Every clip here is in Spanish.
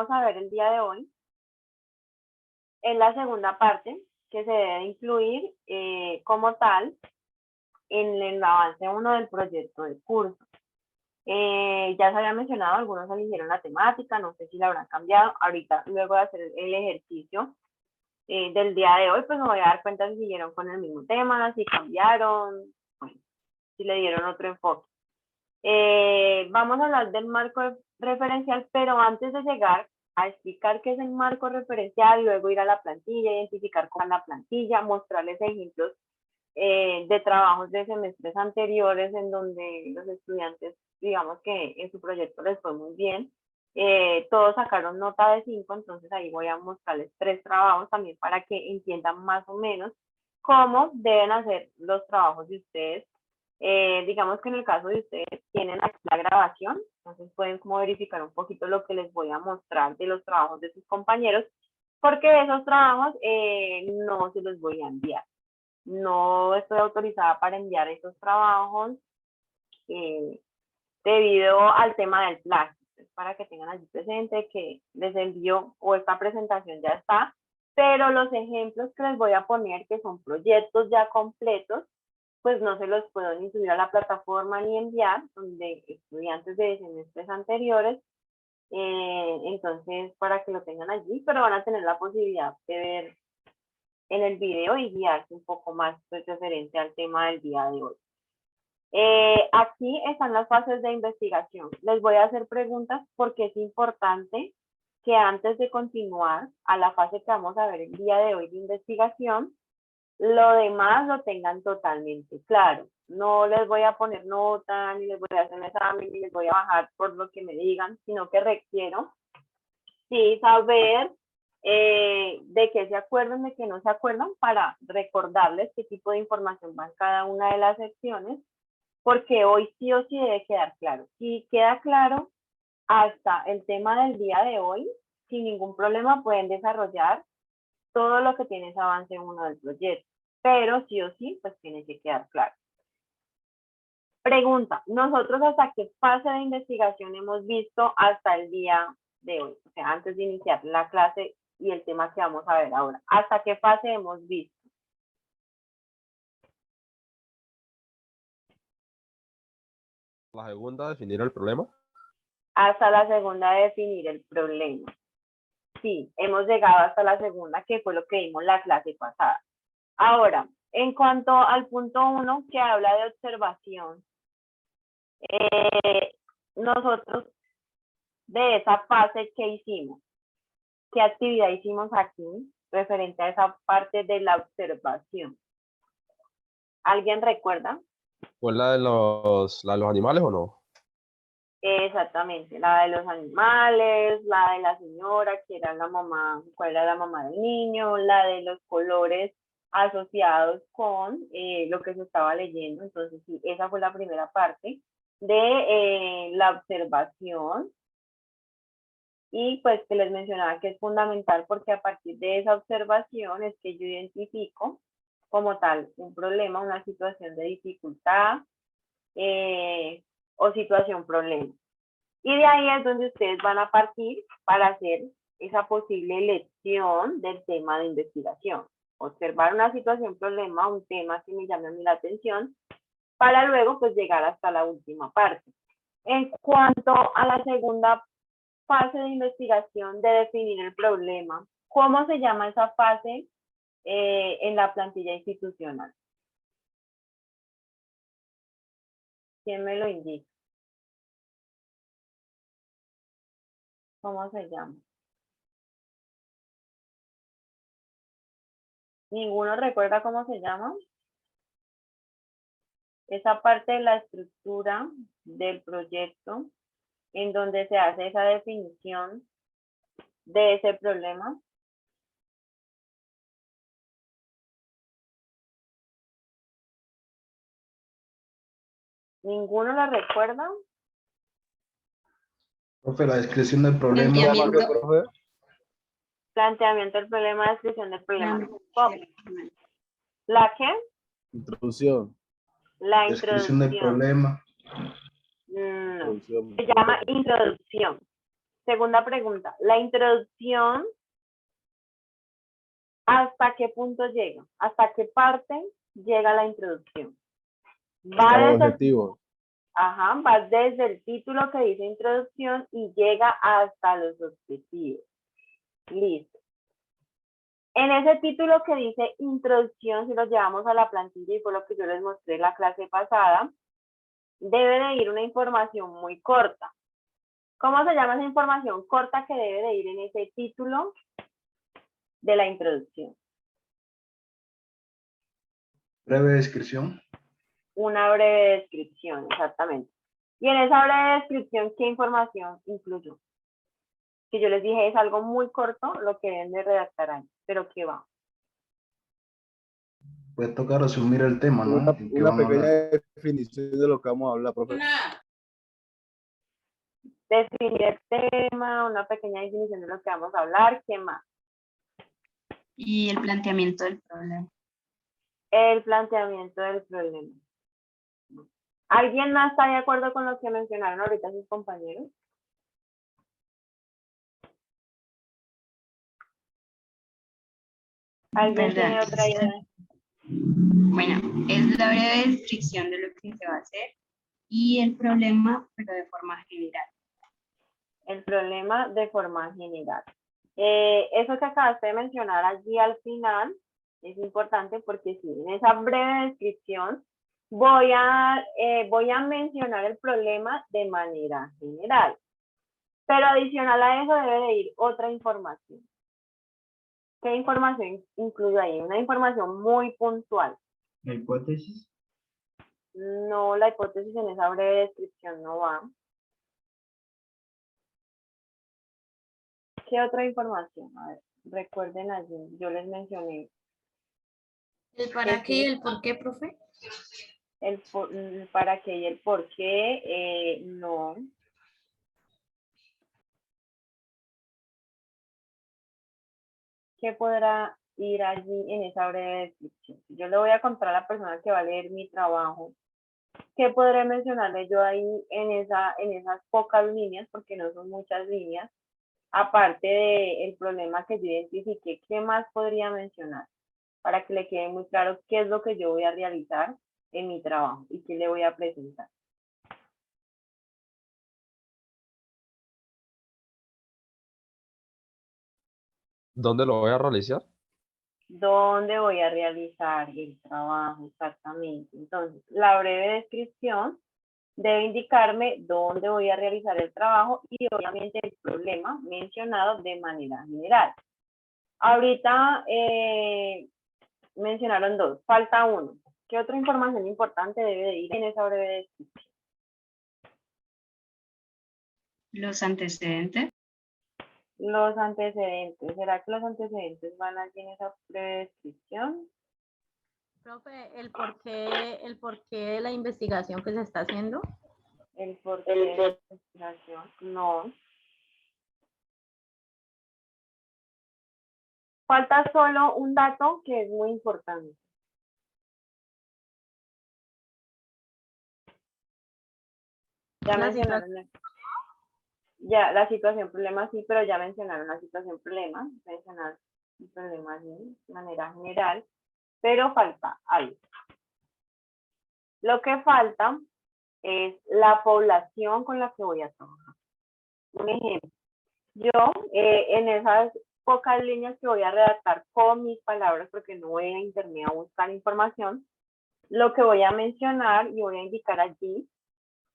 vamos a ver el día de hoy es la segunda parte que se debe incluir como tal en el avance 1 del proyecto de curso. Ya se había mencionado, algunos eligieron la temática, no sé si la habrán cambiado. Ahorita, luego de hacer el ejercicio del día de hoy, pues me voy a dar cuenta si siguieron con el mismo tema, si cambiaron, bueno, si le dieron otro enfoque. Vamos a hablar del marco referencial, pero antes de llegar a explicar qué es el marco referencial, luego ir a la plantilla, identificar con la plantilla, mostrarles ejemplos de trabajos de semestres anteriores en donde los estudiantes, digamos que en su proyecto les fue muy bien. Todos sacaron nota de 5, entonces ahí voy a mostrarles 3 trabajos también para que entiendan más o menos cómo deben hacer los trabajos de ustedes. Digamos que en el caso de ustedes tienen aquí la grabación, entonces pueden como verificar un poquito lo que les voy a mostrar de los trabajos de sus compañeros, porque esos trabajos no se los voy a enviar. No estoy autorizada para enviar esos trabajos debido al tema del plagio. Para que tengan allí presente que les envío o esta presentación ya está, pero los ejemplos que les voy a poner, que son proyectos ya completos, pues no se los puedo ni subir a la plataforma ni enviar, son de estudiantes de semestres anteriores, entonces para que lo tengan allí, pero van a tener la posibilidad de ver en el video y guiarse un poco más pues, referente al tema del día de hoy. Aquí están las fases de investigación. Les voy a hacer preguntas porque es importante que antes de continuar a la fase que vamos a ver el día de hoy de investigación, lo demás lo tengan totalmente claro. No les voy a poner nota, ni les voy a hacer un examen, ni les voy a bajar por lo que me digan, sino que requiero sí saber de qué se acuerdan, de qué no se acuerdan, para recordarles qué tipo de información va en cada una de las secciones, porque hoy sí o sí debe quedar claro. Si queda claro hasta el tema del día de hoy, sin ningún problema pueden desarrollar todo lo que tiene ese avance 1 del proyecto, pero sí o sí, pues tiene que quedar claro. Pregunta, ¿nosotros hasta qué fase de investigación hemos visto hasta el día de hoy? O sea, antes de iniciar la clase y el tema que vamos a ver ahora. ¿Hasta qué fase hemos visto? La segunda, definir el problema. Hasta la segunda, definir el problema. Sí, hemos llegado hasta la segunda, que fue lo que vimos la clase pasada. Ahora, en cuanto al punto 1, que habla de observación, nosotros de esa fase, ¿qué hicimos? ¿Qué actividad hicimos aquí referente a esa parte de la observación? ¿Alguien recuerda? ¿Fue la de los animales o no? Exactamente, la de los animales, la de la señora, que era la mamá, cuál era la mamá del niño, la de los colores asociados con lo que se estaba leyendo. Entonces, sí, esa fue la primera parte de la observación. Y pues que les mencionaba que es fundamental porque a partir de esa observación es que yo identifico como tal un problema, una situación de dificultad o situación problema. Y de ahí es donde ustedes van a partir para hacer esa posible elección del tema de investigación. Observar una situación problema, un tema que me llame a mí la atención, para luego pues llegar hasta la última parte. En cuanto a la segunda fase de investigación de definir el problema, ¿cómo se llama esa fase en la plantilla institucional? ¿Quién me lo indica? ¿Cómo se llama? ¿Ninguno recuerda cómo se llama? Esa parte de la estructura del proyecto en donde se hace esa definición de ese problema. ¿Ninguno lo recuerda? Profe, la descripción del problema. Planteamiento. Planteamiento del problema, descripción del problema. ¿La qué? Introducción. La Descripción del introducción. problema. No, se llama introducción. segunda pregunta, la introducción, ¿hasta qué punto llega? ¿Hasta qué parte llega la introducción? Hasta los desde, objetivos. va desde el título que dice introducción y llega hasta los objetivos. Listo. En ese título que dice introducción, si lo llevamos a la plantilla y por lo que yo les mostré en la clase pasada, debe de ir una información muy corta. ¿Cómo se llama esa información corta que debe de ir en ese título de la introducción? Breve descripción. Una breve descripción, exactamente. Y en esa breve descripción, ¿qué información incluyo? Que yo les dije es algo muy corto lo que deben de redactar ahí, pero ¿qué va? Pues toca resumir el tema, ¿no? Una, ¿En qué una van a pequeña hablar? definición de lo que vamos a hablar, profe. Definir el tema, una pequeña definición de lo que vamos a hablar, ¿qué más? Y el planteamiento del problema. El planteamiento del problema. ¿Alguien más está de acuerdo con lo que mencionaron ahorita sus compañeros? ¿Alguien tiene ¿Verdad? otra idea? Bueno, es la breve descripción de lo que se va a hacer y el problema, pero de forma general. El problema de forma general. Eso que acabaste de mencionar allí al final es importante porque sí, en esa breve descripción voy a mencionar el problema de manera general. Pero adicional a eso debe de ir otra información. ¿Qué información incluye ahí? Una información muy puntual. ¿La hipótesis? No, la hipótesis en esa breve descripción no va. ¿Qué otra información? A ver, recuerden allí, yo les mencioné ¿El para qué y el por qué, profe? el para qué y el por qué, no. ¿Qué podrá ir allí en esa breve descripción? Yo le voy a contar a la persona que va a leer mi trabajo. ¿Qué podré mencionarle yo ahí en esas pocas líneas? Porque no son muchas líneas. Aparte del problema que yo identifiqué, ¿qué más podría mencionar? Para que le quede muy claro qué es lo que yo voy a realizar en mi trabajo y qué le voy a presentar. ¿Dónde lo voy a realizar? ¿Dónde voy a realizar el trabajo exactamente? Entonces, la breve descripción debe indicarme dónde voy a realizar el trabajo y obviamente el problema mencionado de manera general. Ahorita mencionaron dos, falta uno. ¿Qué otra información importante debe de ir en esa breve descripción? Los antecedentes. Los antecedentes. ¿Será que los antecedentes van aquí en esa breve descripción? Profe, el por qué de la investigación que se está haciendo. El porqué de la investigación. No. Falta solo un dato que es muy importante. Ya La mencionaron ya la situación problema sí, pero ya mencionaron la situación problema, mencionar el problema de manera general, pero falta algo. Lo que falta es la población con la que voy a trabajar. Un ejemplo, yo en esas pocas líneas que voy a redactar con mis palabras, porque no voy a internet a buscar información, lo que voy a mencionar y voy a indicar allí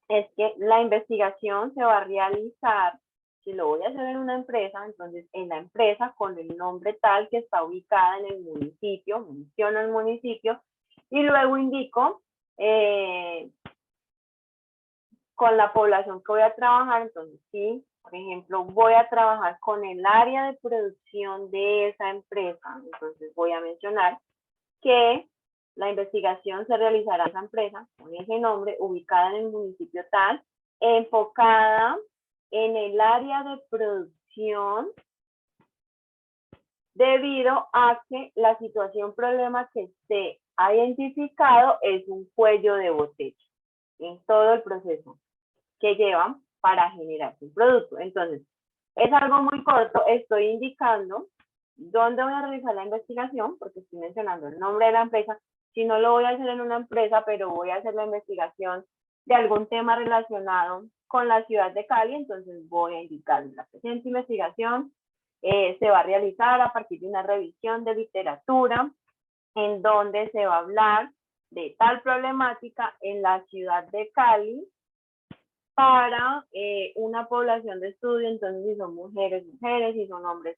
es que la investigación se va a realizar, si lo voy a hacer en una empresa, entonces en la empresa con el nombre tal que está ubicada en el municipio, menciono el municipio, y luego indico con la población que voy a trabajar, entonces sí, por ejemplo, voy a trabajar con el área de producción de esa empresa, entonces voy a mencionar que la investigación se realizará en esa empresa con ese nombre, ubicada en el municipio tal, enfocada en el área de producción, debido a que la situación problema que se ha identificado es un cuello de botella en todo el proceso que llevan para generar un producto. Entonces, Es algo muy corto, estoy indicando dónde voy a realizar la investigación, porque estoy mencionando el nombre de la empresa. Si no lo voy a hacer en una empresa, pero voy a hacer la investigación de algún tema relacionado con la ciudad de Cali, entonces voy a indicar la presente investigación se va a realizar a partir de una revisión de literatura en donde se va a hablar de tal problemática en la ciudad de Cali para una población de estudio, entonces si son mujeres, mujeres, si son hombres,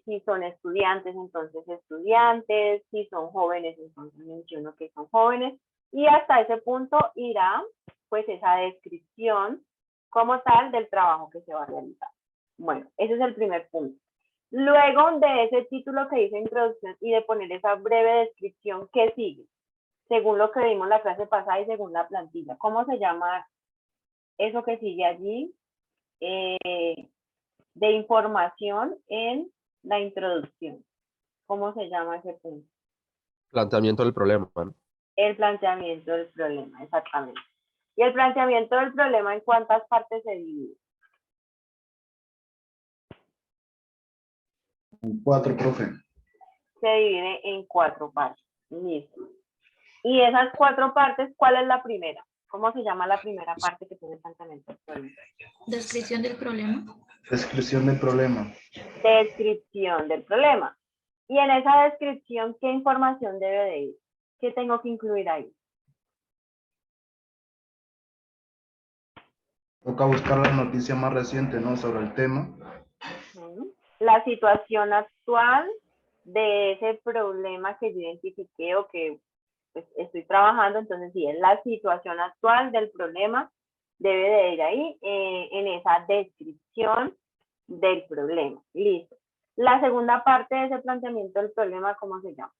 si son estudiantes, entonces estudiantes, si son jóvenes, entonces menciono que son jóvenes, y hasta ese punto irá pues esa descripción como tal del trabajo que se va a realizar. Bueno, ese es el primer punto. Luego de ese título que dice introducción y de poner esa breve descripción, ¿qué sigue? Según lo que vimos la clase pasada y según la plantilla, ¿cómo se llama eso que sigue allí? De información en la introducción. ¿Cómo se llama ese punto? Planteamiento del problema, ¿no? El planteamiento del problema, exactamente. ¿Y el planteamiento del problema en cuántas partes se divide? 4, profe. Se divide en 4 partes. Listo. Y esas 4 partes, ¿cuál es la primera? ¿Cómo se llama la primera parte que tiene el planteamiento del problema? Descripción del problema. Descripción del problema. Descripción del problema. Y en esa descripción, ¿qué información debe de ir? ¿Qué tengo que incluir ahí? Toca buscar la noticia más reciente, ¿no? Sobre el tema. La situación actual de ese problema que yo identifiqué o que pues, estoy trabajando, entonces sí, es la situación actual del problema, debe de ir ahí en esa descripción del problema. Listo. La segunda parte de ese planteamiento del problema, ¿cómo se llama?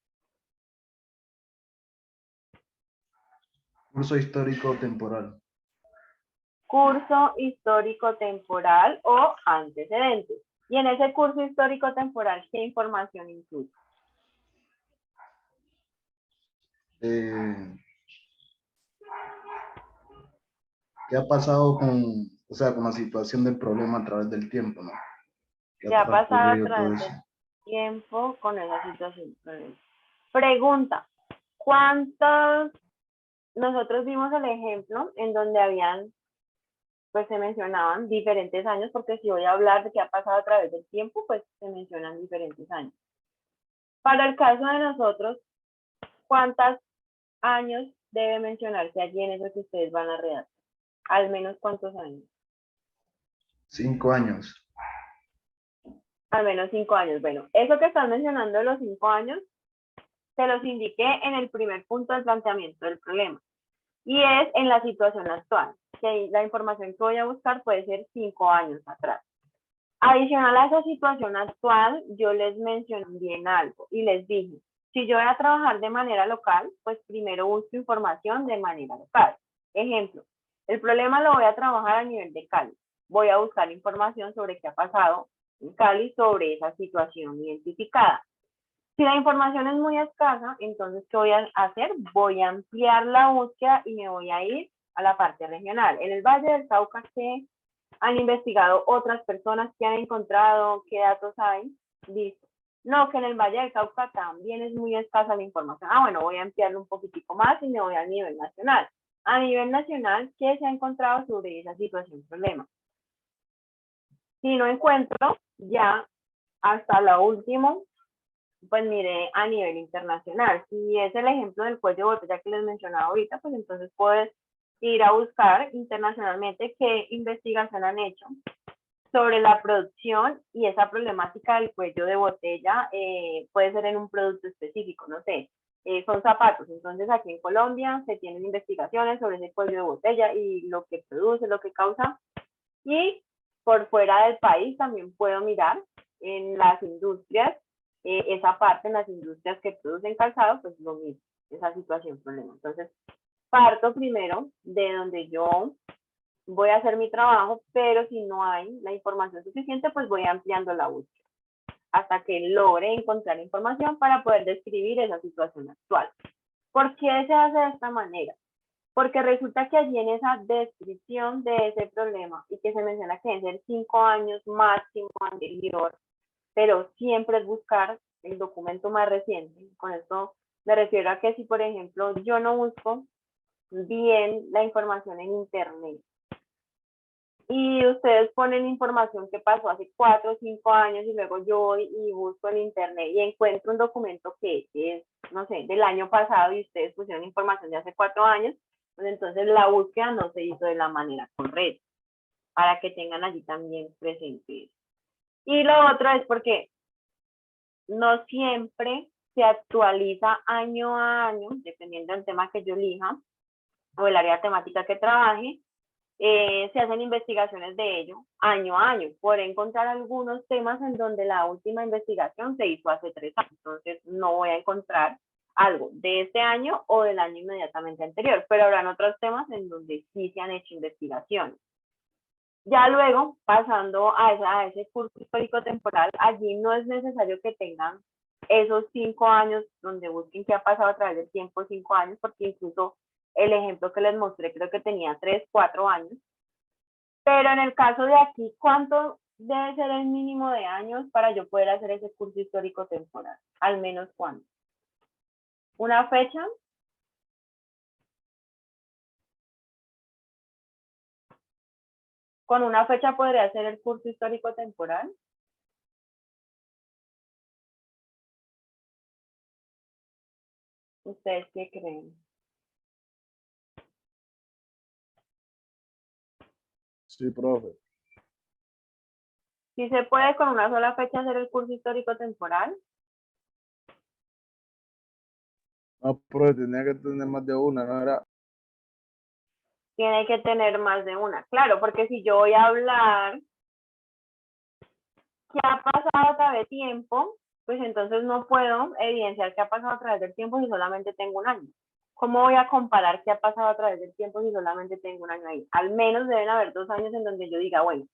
Curso histórico temporal. Curso histórico temporal o antecedentes. Y en ese curso histórico temporal, ¿qué información incluye? ¿Qué ha pasado con, o sea, con la situación del problema a través del tiempo, ¿no? ¿Qué ha pasado a través del tiempo con esa situación? Pregunta, ¿cuántos? Nosotros vimos el ejemplo en donde habían, pues se mencionaban diferentes años, porque si voy a hablar de qué ha pasado a través del tiempo, pues se mencionan diferentes años. Para el caso de nosotros, ¿cuántos años debe mencionarse allí en eso que ustedes van a redactar? Al menos ¿cuántos años? 5 años. Al menos 5 años. Bueno, eso que están mencionando de los 5 años, se los indiqué en el primer punto del planteamiento del problema. Y es en la situación actual, que la información que voy a buscar puede ser 5 años atrás. Adicional a esa situación actual, yo les mencioné bien algo y les dije, si yo voy a trabajar de manera local, pues primero busco información de manera local. Ejemplo, el problema lo voy a trabajar a nivel de Cali. Voy a buscar información sobre qué ha pasado en Cali sobre esa situación identificada. Si la información es muy escasa, entonces, ¿qué voy a hacer? Voy a ampliar la búsqueda y me voy a ir a la parte regional. En el Valle del Cauca, ¿qué han investigado otras personas que han encontrado? ¿Qué datos hay? Listo. No, que en el Valle del Cauca también es muy escasa la información. Ah, bueno, voy a ampliarlo un poquitico más y me voy a nivel nacional. A nivel nacional, ¿qué se ha encontrado sobre esa situación problema? Si no encuentro, ya hasta la última, pues mire a nivel internacional. Si es el ejemplo del cuello de botella que les mencionaba ahorita, pues entonces puedes ir a buscar internacionalmente qué investigación han hecho sobre la producción y esa problemática del cuello de botella. Puede ser en un producto específico, no sé, son zapatos. Entonces aquí en Colombia se tienen investigaciones sobre ese cuello de botella y lo que produce, lo que causa. Y por fuera del país también puedo mirar en las industrias, esa parte en las industrias que producen calzado, pues lo mismo, esa situación problema. Entonces, parto primero de donde yo voy a hacer mi trabajo, pero si no hay la información suficiente, pues voy ampliando la búsqueda hasta que logre encontrar información para poder describir esa situación actual. ¿Por qué se hace de esta manera? Porque resulta que allí en esa descripción de ese problema y que se menciona que deben ser 5 años máximo anterior, pero siempre es buscar el documento más reciente. Con esto me refiero a que si, por ejemplo, yo no busco bien la información en internet y ustedes ponen información que pasó hace 4 o 5 años y luego yo voy y busco en internet y encuentro un documento que es, no sé, del año pasado y ustedes pusieron información de hace 4 años, pues entonces la búsqueda no se hizo de la manera correcta, para que tengan allí también presente. Y lo otro es porque no siempre se actualiza año a año, dependiendo del tema que yo elija o el área temática que trabaje, se hacen investigaciones de ello año a año. Podré encontrar algunos temas en donde la última investigación se hizo hace 3 años, entonces no voy a encontrar algo de este año o del año inmediatamente anterior, pero habrán otros temas en donde sí se han hecho investigaciones. Ya luego, pasando a ese curso histórico temporal, allí no es necesario que tengan esos 5 años donde busquen qué ha pasado a través del tiempo, 5 años, porque incluso el ejemplo que les mostré creo que tenía 3, 4 años. Pero en el caso de aquí, ¿cuánto debe ser el mínimo de años para yo poder hacer ese curso histórico temporal? Al menos ¿cuánto? ¿Una fecha? ¿Con una fecha podría hacer el curso histórico temporal? ¿Ustedes qué creen? Sí, profe. ¿Sí se puede con una sola fecha hacer el curso histórico temporal? No, profe, tenía que tener más de una, ¿no era? Tiene que tener más de una. Claro, porque si yo voy a hablar qué ha pasado a través del tiempo, pues entonces no puedo evidenciar qué ha pasado a través del tiempo si solamente tengo un año. ¿Cómo voy a comparar qué ha pasado a través del tiempo si solamente tengo un año ahí? Al menos deben haber 2 años en donde yo diga, bueno,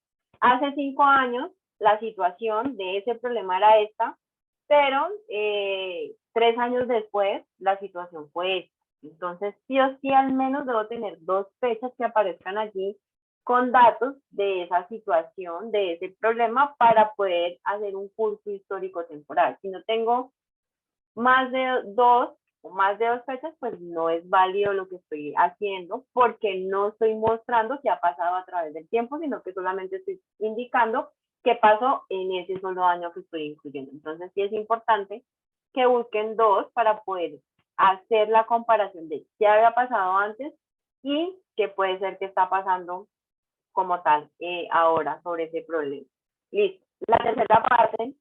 hace 5 años la situación de ese problema era esta, pero 3 años después la situación fue esta. Entonces, sí o sí, al menos debo tener 2 fechas que aparezcan allí con datos de esa situación, de ese problema, para poder hacer un curso histórico temporal. Si no tengo más de 2 o más de 2 fechas, pues no es válido lo que estoy haciendo, porque no estoy mostrando qué ha pasado a través del tiempo, sino que solamente estoy indicando qué pasó en ese solo año que estoy incluyendo. Entonces sí es importante que busquen 2 para poder hacer la comparación de qué había pasado antes y qué puede ser que está pasando como tal ahora sobre ese problema. Listo. La tercera parte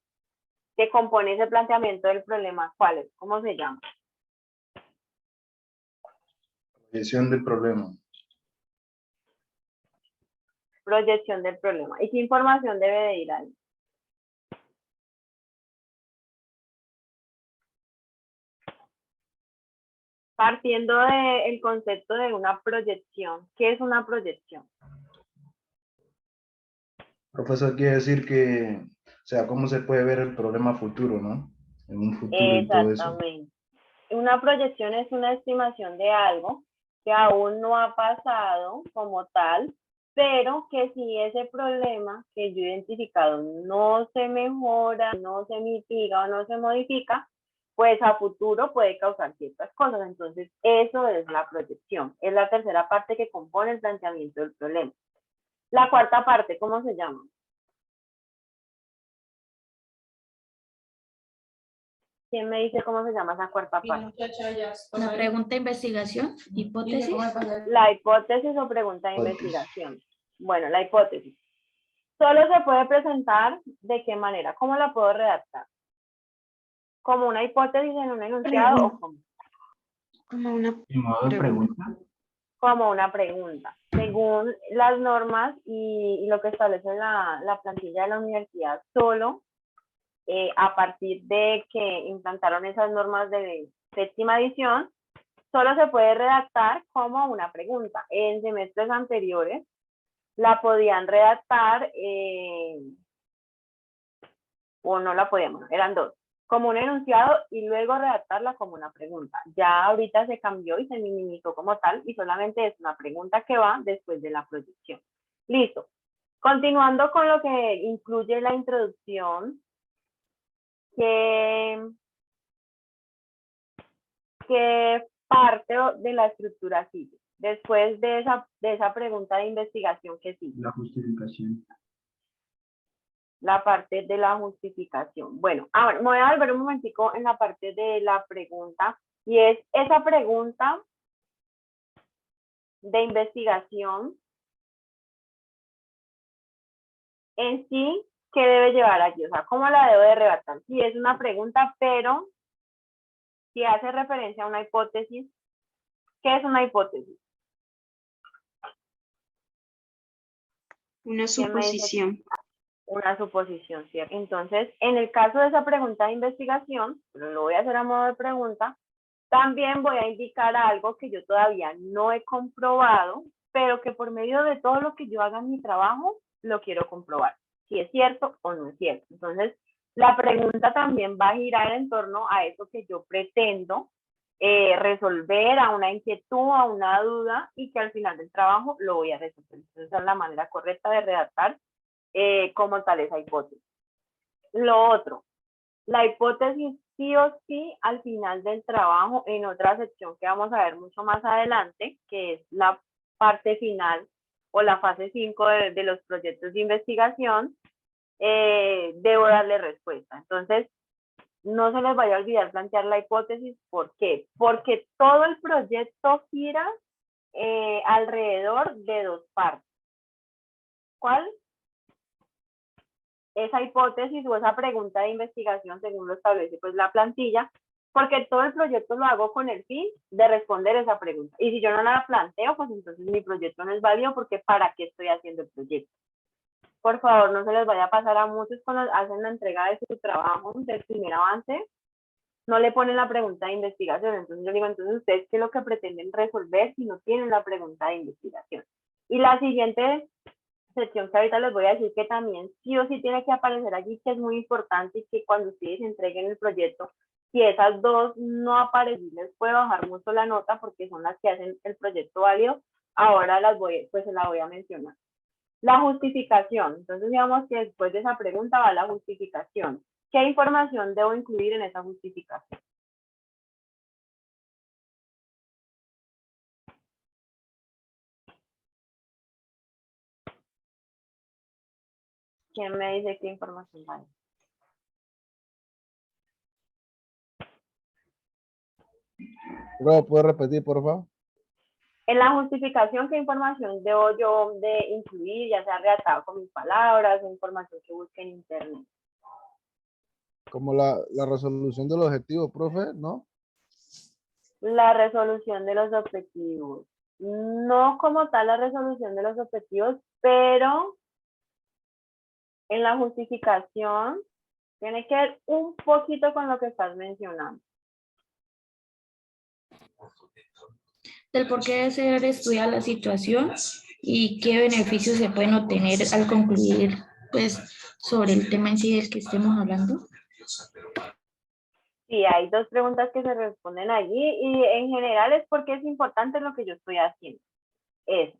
que compone ese planteamiento del problema, ¿cuál es? ¿Cómo se llama? Proyección del problema. Proyección del problema. ¿Y qué información debe de ir ahí? Partiendo del concepto de una proyección. ¿Qué es una proyección? Profesor, quiere decir que, o sea, cómo se puede ver el problema futuro, ¿no? En un futuro y todo eso. Exactamente. Una proyección es una estimación de algo que aún no ha pasado como tal, pero que si ese problema que yo he identificado no se mejora, no se mitiga o no se modifica, pues a futuro puede causar ciertas cosas. Entonces, eso es la proyección. Es la tercera parte que compone el planteamiento del problema. La cuarta parte, ¿cómo se llama? ¿Quién me dice cómo se llama esa cuarta parte? La pregunta de investigación, hipótesis. La hipótesis o pregunta de investigación. Bueno, la hipótesis. Solo se puede presentar ¿de qué manera? ¿Cómo la puedo redactar? ¿Como una hipótesis en un enunciado o cómo? Como una ¿En modo de pregunta? Como una pregunta. Según las normas y lo que establece la plantilla de la universidad, solo a partir de que implantaron esas normas de séptima edición, solo se puede redactar como una pregunta. En semestres anteriores la podían redactar o no la podíamos, eran 2. como un enunciado y luego redactarla como una pregunta. Ya ahorita se cambió y se minimizó como tal y solamente es una pregunta que va después de la proyección. Listo. Continuando con lo que incluye la introducción, ¿qué parte de la estructura sigue? Después de esa pregunta de investigación, ¿qué sigue? La justificación. La parte de la justificación. Bueno, ahora me voy a volver un momentico en la parte de la pregunta, y es esa pregunta de investigación en sí, ¿qué debe llevar allí? O sea, ¿cómo la debo de redactar? Si es una pregunta, pero si hace referencia a una hipótesis, ¿qué es una hipótesis? Una ¿Quién me dice? suposición. Una suposición, ¿cierto? Entonces, en el caso de esa pregunta de investigación, pero lo voy a hacer a modo de pregunta, también voy a indicar algo que yo todavía no he comprobado, pero que por medio de todo lo que yo haga en mi trabajo, lo quiero comprobar, si es cierto o no es cierto. Entonces, la pregunta también va a girar en torno a eso que yo pretendo resolver, a una inquietud, a una duda, y que al final del trabajo lo voy a resolver. Entonces, esa es la manera correcta de redactar como tal esa hipótesis. Lo otro, la hipótesis sí o sí al final del trabajo, en otra sección que vamos a ver mucho más adelante, que es la parte final o la fase 5 de los proyectos de investigación, debo darle respuesta. Entonces, no se les vaya a olvidar plantear la hipótesis. ¿Por qué? Porque todo el proyecto gira alrededor de dos partes. ¿Cuál? Esa hipótesis o esa pregunta de investigación según lo establece pues la plantilla, porque todo el proyecto lo hago con el fin de responder esa pregunta. Y si yo no la planteo, pues entonces mi proyecto no es válido, porque ¿para qué estoy haciendo el proyecto? Por favor, no se les vaya a pasar a muchos cuando hacen la entrega de su trabajo, del primer avance, no le ponen la pregunta de investigación. Entonces yo digo, entonces ustedes qué es lo que pretenden resolver si no tienen la pregunta de investigación. Y la siguiente sección que ahorita les voy a decir que también sí o sí tiene que aparecer allí, que es muy importante, y que cuando ustedes entreguen el proyecto, si esas dos no aparecen, les puede bajar mucho la nota porque son las que hacen el proyecto válido. Ahora pues se la voy a mencionar. La justificación. Entonces digamos que después de esa pregunta va la justificación. ¿Qué información debo incluir en esa justificación? ¿Quién me dice qué información va? Bro, ¿puedes repetir, por favor? En la justificación, ¿qué información debo yo de incluir, ya sea redactado con mis palabras, información que busque en internet? Como la resolución del objetivo, profe, ¿no? La resolución de los objetivos. No como tal la resolución de los objetivos, pero en la justificación tiene que ver un poquito con lo que estás mencionando. Del por qué debe ser estudiada la situación y qué beneficios se pueden obtener al concluir, pues, sobre el tema en sí del que estemos hablando. Sí, hay dos preguntas que se responden allí, y en general es porque es importante lo que yo estoy haciendo. Eso.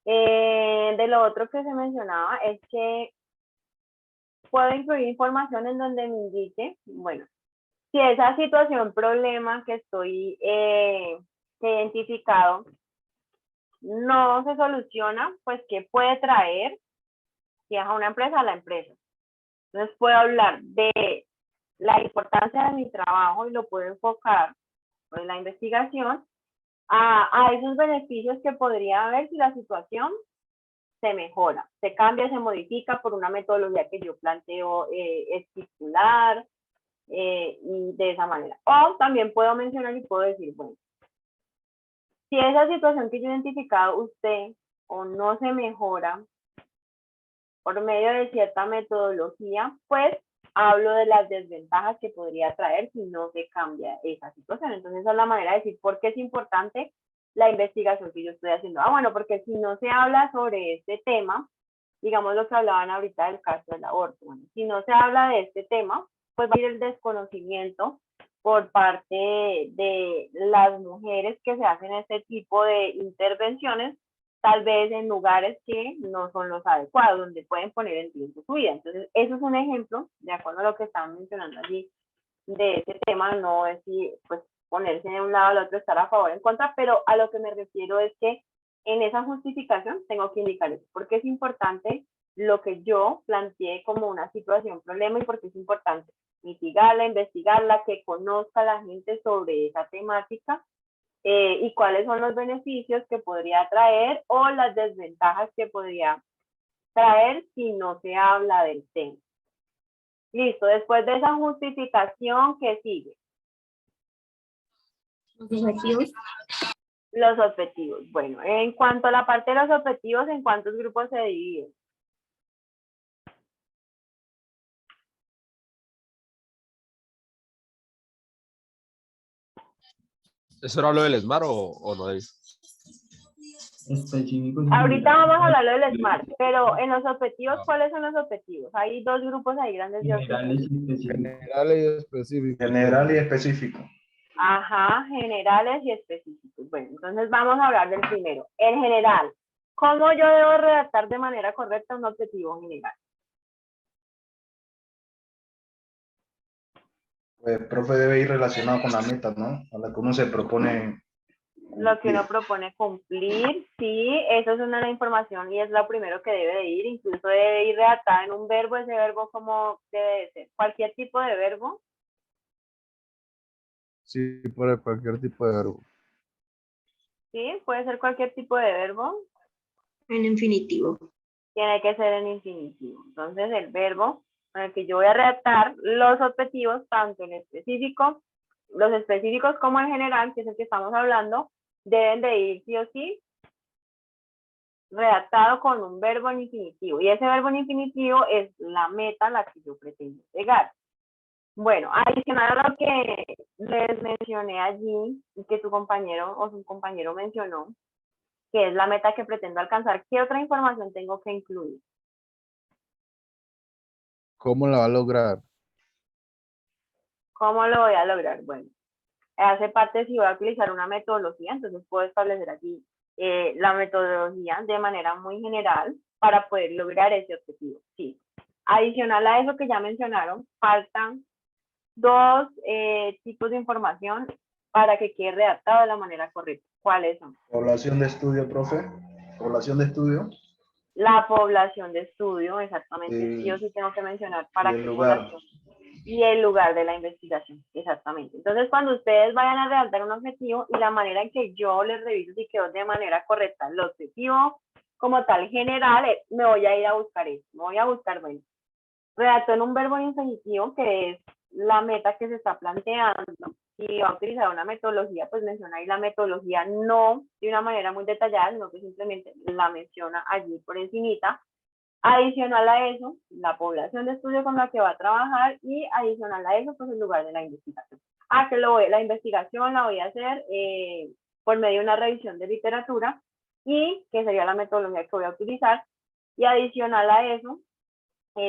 De lo otro que se mencionaba es que puedo incluir información en donde me indique, bueno, si esa situación, problema que estoy identificado no se soluciona, pues ¿qué puede traer si es a una empresa, a la empresa? Entonces puedo hablar de la importancia de mi trabajo y lo puedo enfocar en la investigación a esos beneficios que podría haber si la situación se mejora, se cambia, se modifica por una metodología que yo planteo estipular, y de esa manera. O también puedo mencionar y puedo decir, bueno, si esa situación que yo he identificado usted o no se mejora por medio de cierta metodología, pues hablo de las desventajas que podría traer si no se cambia esa situación. Entonces esa es la manera de decir por qué es importante la investigación que yo estoy haciendo. Bueno, porque si no se habla sobre este tema, digamos lo que hablaban ahorita del caso del aborto, bueno, si no se habla de este tema, pues va a ir el desconocimiento por parte de las mujeres que se hacen este tipo de intervenciones, tal vez en lugares que no son los adecuados, donde pueden poner en riesgo su vida. Entonces, eso es un ejemplo, de acuerdo a lo que estaban mencionando allí, de ese tema, no es si pues ponerse de un lado al otro, estar a favor o en contra, pero a lo que me refiero es que en esa justificación tengo que indicar eso, porque es importante lo que yo planteé como una situación, problema, y porque es importante mitigarla, investigarla, que conozca la gente sobre esa temática y cuáles son los beneficios que podría traer o las desventajas que podría traer si no se habla del tema. Listo, después de esa justificación, ¿qué sigue? Los objetivos. Los objetivos. Bueno, en cuanto a la parte de los objetivos, ¿en cuántos grupos se dividen? ¿Eso era lo del SMART o no? Específicos. Ahorita vamos a hablar del SMART, pero en los objetivos, ¿cuáles son los objetivos? Hay dos grupos ahí grandes de objetivos. Generales y específicos. Generales y específicos. General y específico. Ajá, generales y específicos. Bueno, entonces vamos a hablar del primero. El general. ¿Cómo yo debo redactar de manera correcta un objetivo general? Pues, profe, debe ir relacionado con la meta, ¿no? A la que uno se propone. Lo que uno propone cumplir, sí, eso es una de la información y es lo primero que debe de ir, incluso debe ir redactada en un verbo, ese verbo como debe de ser, cualquier tipo de verbo. Sí, por cualquier tipo de verbo. Sí, puede ser cualquier tipo de verbo, En infinitivo. tiene que ser en infinitivo. Entonces el verbo con el que yo voy a redactar los objetivos, tanto en específico, los específicos como en general, que es el que estamos hablando, deben de ir sí o sí redactado con un verbo en infinitivo. Y ese verbo en infinitivo es la meta a la que yo pretendo llegar. Bueno, adicional a lo que les mencioné allí, y que tu compañero o su compañero mencionó, que es la meta que pretendo alcanzar, ¿qué otra información tengo que incluir? ¿Cómo la va a lograr? ¿Cómo lo voy a lograr? Bueno, hace parte si voy a utilizar una metodología, entonces puedo establecer aquí la metodología de manera muy general para poder lograr ese objetivo. Sí. Adicional a eso que ya mencionaron, faltan dos tipos de información para que quede redactado de la manera correcta. ¿Cuáles son? Población de estudio, profe. Población de estudio. La población de estudio, exactamente. Yo sí tengo que mencionar para qué población. Y el lugar de la investigación, exactamente. Entonces, cuando ustedes vayan a redactar un objetivo y la manera en que yo les reviso si quedó de manera correcta el objetivo como tal general, me voy a ir a buscar eso. Me voy a buscar, bueno, redactó en un verbo infinitivo que es la meta que se está planteando. Si va a utilizar una metodología, pues menciona ahí la metodología, no de una manera muy detallada, sino que simplemente la menciona allí por encimita. Adicional a eso, la población de estudio con la que va a trabajar y adicional a eso, pues el lugar de la investigación. La investigación la voy a hacer por medio de una revisión de literatura y que sería la metodología que voy a utilizar. Y adicional a eso,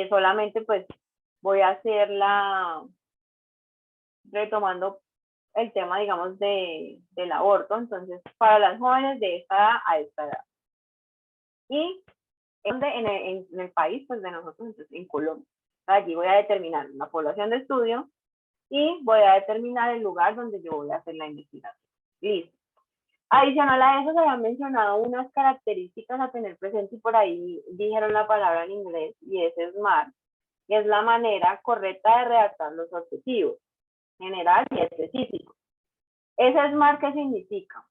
solamente pues voy a hacerla retomando el tema, digamos, del aborto. Entonces, para las jóvenes de esta edad a esta edad. Y en el país, pues de nosotros, entonces en Colombia. Allí voy a determinar la población de estudio y voy a determinar el lugar donde yo voy a hacer la investigación. Listo. Adicional a eso, se habían mencionado unas características a tener presente y por ahí dijeron la palabra en inglés y es SMART, y es la manera correcta de redactar los objetivos, general y específico. ¿Ese SMART qué significa?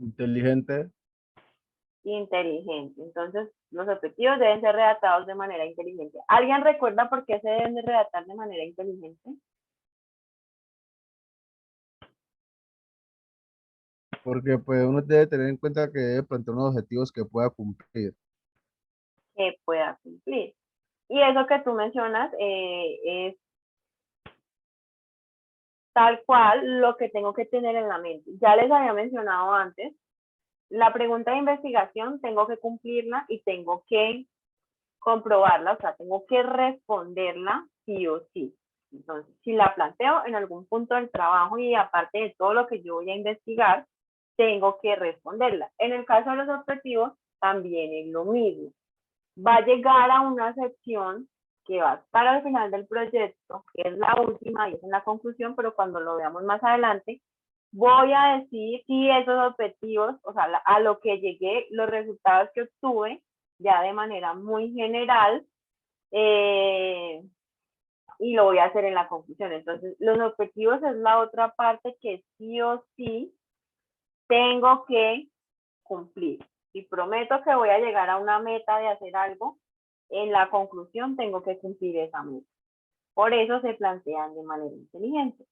Inteligente. Inteligente. Entonces, los objetivos deben ser redactados de manera inteligente. ¿Alguien recuerda por qué se deben de redactar de manera inteligente? Porque pues uno debe tener en cuenta que debe plantear unos objetivos que pueda cumplir. Que pueda cumplir. Y eso que tú mencionas es tal cual lo que tengo que tener en la mente. Ya les había mencionado antes, la pregunta de investigación tengo que cumplirla y tengo que comprobarla, o sea, tengo que responderla sí o sí. Entonces, si la planteo en algún punto del trabajo y aparte de todo lo que yo voy a investigar, tengo que responderla. En el caso de los objetivos, también es lo mismo. Va a llegar a una sección que va a estar al final del proyecto, que es la última y es en la conclusión, pero cuando lo veamos más adelante, voy a decir si esos objetivos, o sea, a lo que llegué, los resultados que obtuve, ya de manera muy general, y lo voy a hacer en la conclusión. Entonces, los objetivos es la otra parte que sí o sí tengo que cumplir. Si prometo que voy a llegar a una meta de hacer algo, en la conclusión tengo que cumplir esa meta. Por eso se plantean de manera inteligente.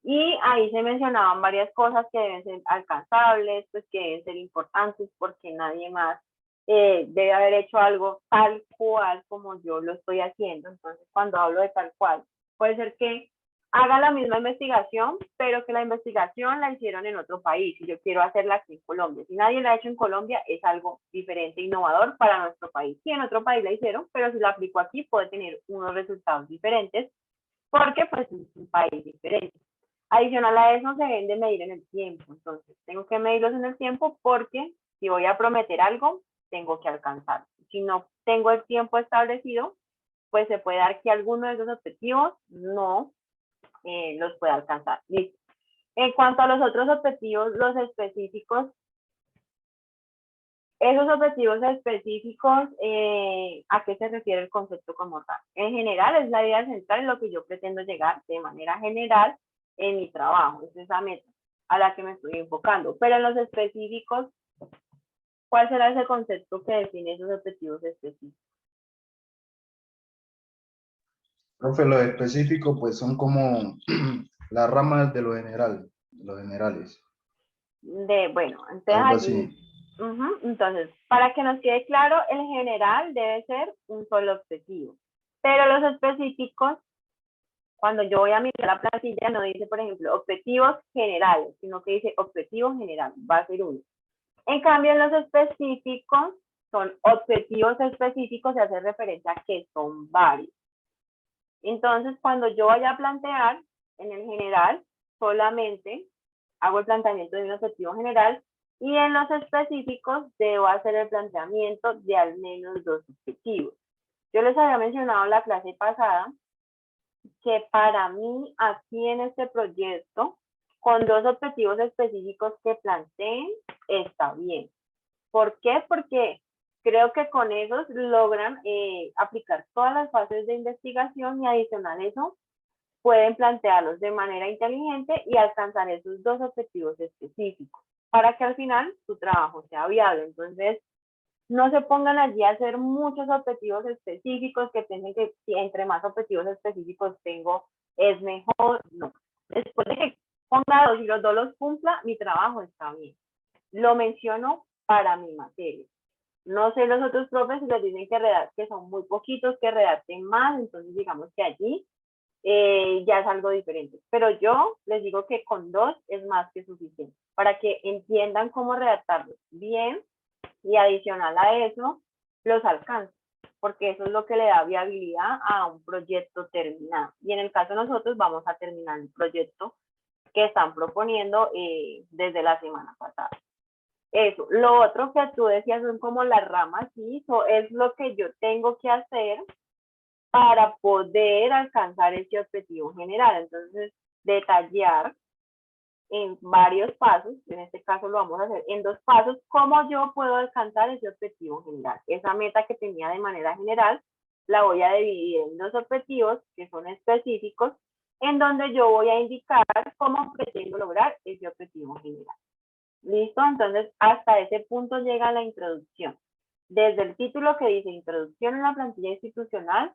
Y ahí se mencionaban varias cosas que deben ser alcanzables, pues que deben ser importantes porque nadie más debe haber hecho algo tal cual como yo lo estoy haciendo. Entonces, cuando hablo de tal cual, puede ser que haga la misma investigación, pero que la investigación la hicieron en otro país y yo quiero hacerla aquí en Colombia. Si nadie la ha hecho en Colombia, es algo diferente, innovador para nuestro país. Si en otro país la hicieron, pero si la aplico aquí, puede tener unos resultados diferentes porque pues es un país diferente. Adicional a eso, se deben de medir en el tiempo. Entonces, tengo que medirlos en el tiempo porque si voy a prometer algo, tengo que alcanzarlo. Si no tengo el tiempo establecido, pues se puede dar que alguno de esos objetivos no los pueda alcanzar. Listo. En cuanto a los otros objetivos, los específicos, esos objetivos específicos, ¿a qué se refiere el concepto como tal? En general, es la idea central en lo que yo pretendo llegar de manera general en mi trabajo. Es esa meta a la que me estoy enfocando. Pero en los específicos, ¿cuál será ese concepto que define esos objetivos específicos? Profe, los específicos pues son como las ramas de lo general, de los generales, Bueno, entonces algo allí, así. entonces, para que nos quede claro, el general debe ser un solo objetivo. Pero los específicos, cuando yo voy a mirar la plantilla, no dice, por ejemplo, objetivos generales, sino que dice objetivo general, va a ser uno. En cambio, en los específicos, son objetivos específicos, se hace referencia a que son varios. Entonces, cuando yo vaya a plantear en el general, solamente hago el planteamiento de un objetivo general y en los específicos debo hacer el planteamiento de al menos 2 objetivos. Yo les había mencionado en la clase pasada que para mí aquí en este proyecto, con 2 objetivos específicos que planteen, está bien. ¿Por qué? Porque creo que con esos logran aplicar todas las fases de investigación y adicional a eso, pueden plantearlos de manera inteligente y alcanzar esos 2 objetivos específicos para que al final su trabajo sea viable. Entonces, no se pongan allí a hacer muchos objetivos específicos que piensen que si entre más objetivos específicos tengo es mejor. No. Después de que ponga 2 y los 2 los cumpla, mi trabajo está bien. Lo menciono para mi materia. No sé los otros profes si les dicen que son muy poquitos, que redacten más, entonces digamos que allí ya es algo diferente. Pero yo les digo que con 2 es más que suficiente para que entiendan cómo redactarlos bien y adicional a eso los alcance, porque eso es lo que le da viabilidad a un proyecto terminado. Y en el caso de nosotros vamos a terminar el proyecto que están proponiendo desde la semana pasada. Eso. Lo otro que tú decías son como las ramas, sí, eso es lo que yo tengo que hacer para poder alcanzar ese objetivo general. Entonces, detallar en varios pasos, en este caso lo vamos a hacer en 2 pasos, cómo yo puedo alcanzar ese objetivo general. Esa meta que tenía de manera general, la voy a dividir en 2 objetivos que son específicos, en donde yo voy a indicar cómo pretendo lograr ese objetivo general. ¿Listo? Entonces, hasta ese punto llega la introducción. Desde el título que dice Introducción en la plantilla institucional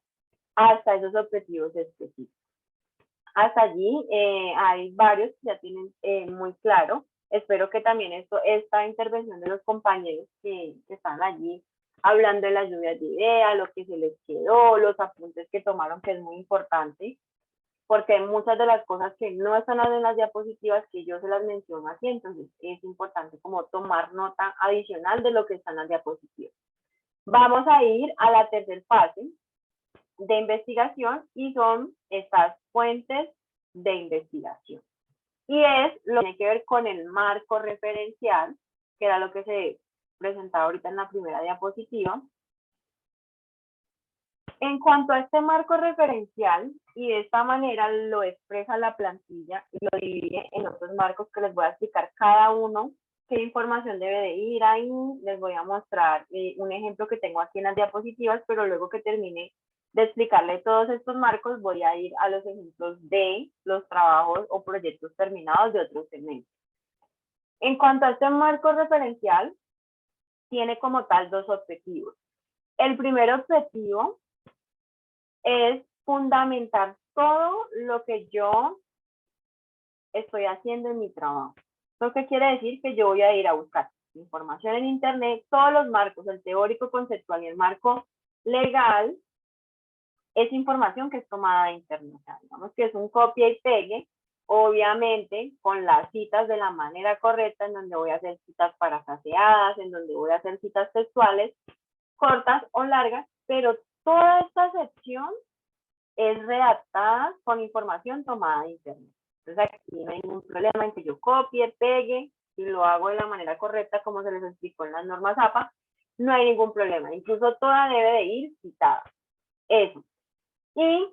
hasta esos objetivos específicos. Hasta allí hay varios que ya tienen muy claro. Espero que también esta intervención de los compañeros que están allí hablando de las lluvias de ideas, lo que se les quedó, los apuntes que tomaron, que es muy importante, porque hay muchas de las cosas que no están en las diapositivas que yo se las menciono así, entonces es importante como tomar nota adicional de lo que está en las diapositivas. Vamos a ir a la tercera fase de investigación y son estas fuentes de investigación. Y es lo que tiene que ver con el marco referencial, que era lo que se presentaba ahorita en la primera diapositiva. En cuanto a este marco referencial, y de esta manera lo expresa la plantilla y lo divide en otros marcos que les voy a explicar cada uno qué información debe de ir ahí. Les voy a mostrar un ejemplo que tengo aquí en las diapositivas, pero luego que termine de explicarle todos estos marcos, voy a ir a los ejemplos de los trabajos o proyectos terminados de otros segmentos. En cuanto a este marco referencial, tiene como tal dos objetivos. El primer objetivo es fundamentar todo lo que yo estoy haciendo en mi trabajo. ¿Eso qué quiere decir? Que yo voy a ir a buscar información en internet, todos los marcos, el teórico, conceptual y el marco legal, es información que es tomada de internet. O sea, digamos que es un copia y pegue, obviamente con las citas de la manera correcta, en donde voy a hacer citas parafraseadas, en donde voy a hacer citas textuales, cortas o largas, pero toda esta sección es redactada con información tomada de internet. Entonces aquí no hay ningún problema en que yo copie, pegue, y lo hago de la manera correcta como se les explicó en las normas APA, no hay ningún problema. Incluso toda debe de ir citada. Eso. Y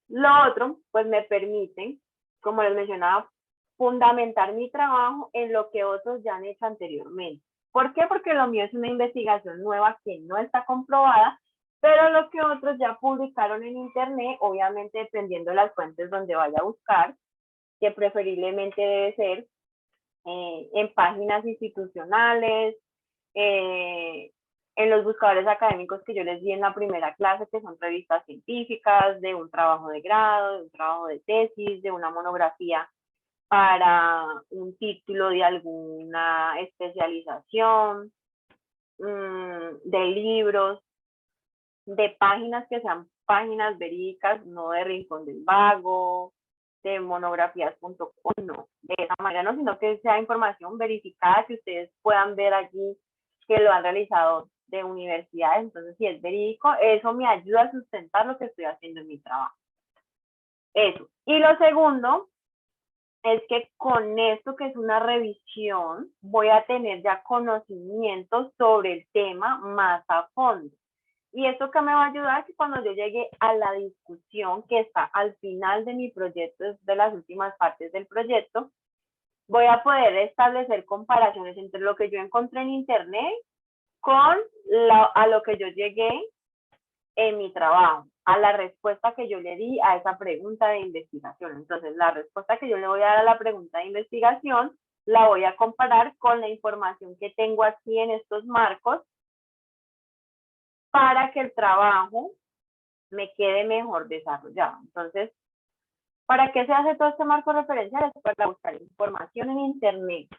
lo otro, pues me permite, como les mencionaba, fundamentar mi trabajo en lo que otros ya han hecho anteriormente. ¿Por qué? Porque lo mío es una investigación nueva que no está comprobada, pero lo que otros ya publicaron en internet, obviamente dependiendo de las fuentes donde vaya a buscar, que preferiblemente debe ser en páginas institucionales, en los buscadores académicos que yo les di en la primera clase, que son revistas científicas, de un trabajo de grado, de un trabajo de tesis, de una monografía para un título de alguna especialización, de libros, de páginas que sean páginas verídicas, no de Rincón del Vago, de monografías.com, no, de esa manera no, sino que sea información verificada que ustedes puedan ver allí que lo han realizado de universidades. Entonces, si es verídico, eso me ayuda a sustentar lo que estoy haciendo en mi trabajo. Eso. Y lo segundo es que con esto, que es una revisión, voy a tener ya conocimientos sobre el tema más a fondo. Y esto que me va a ayudar es que cuando yo llegue a la discusión que está al final de mi proyecto, de las últimas partes del proyecto, voy a poder establecer comparaciones entre lo que yo encontré en internet con a lo que yo llegué en mi trabajo, a la respuesta que yo le di a esa pregunta de investigación. Entonces, la respuesta que yo le voy a dar a la pregunta de investigación la voy a comparar con la información que tengo aquí en estos marcos para que el trabajo me quede mejor desarrollado. Entonces, ¿para qué se hace todo este marco referencial? Es para buscar información en internet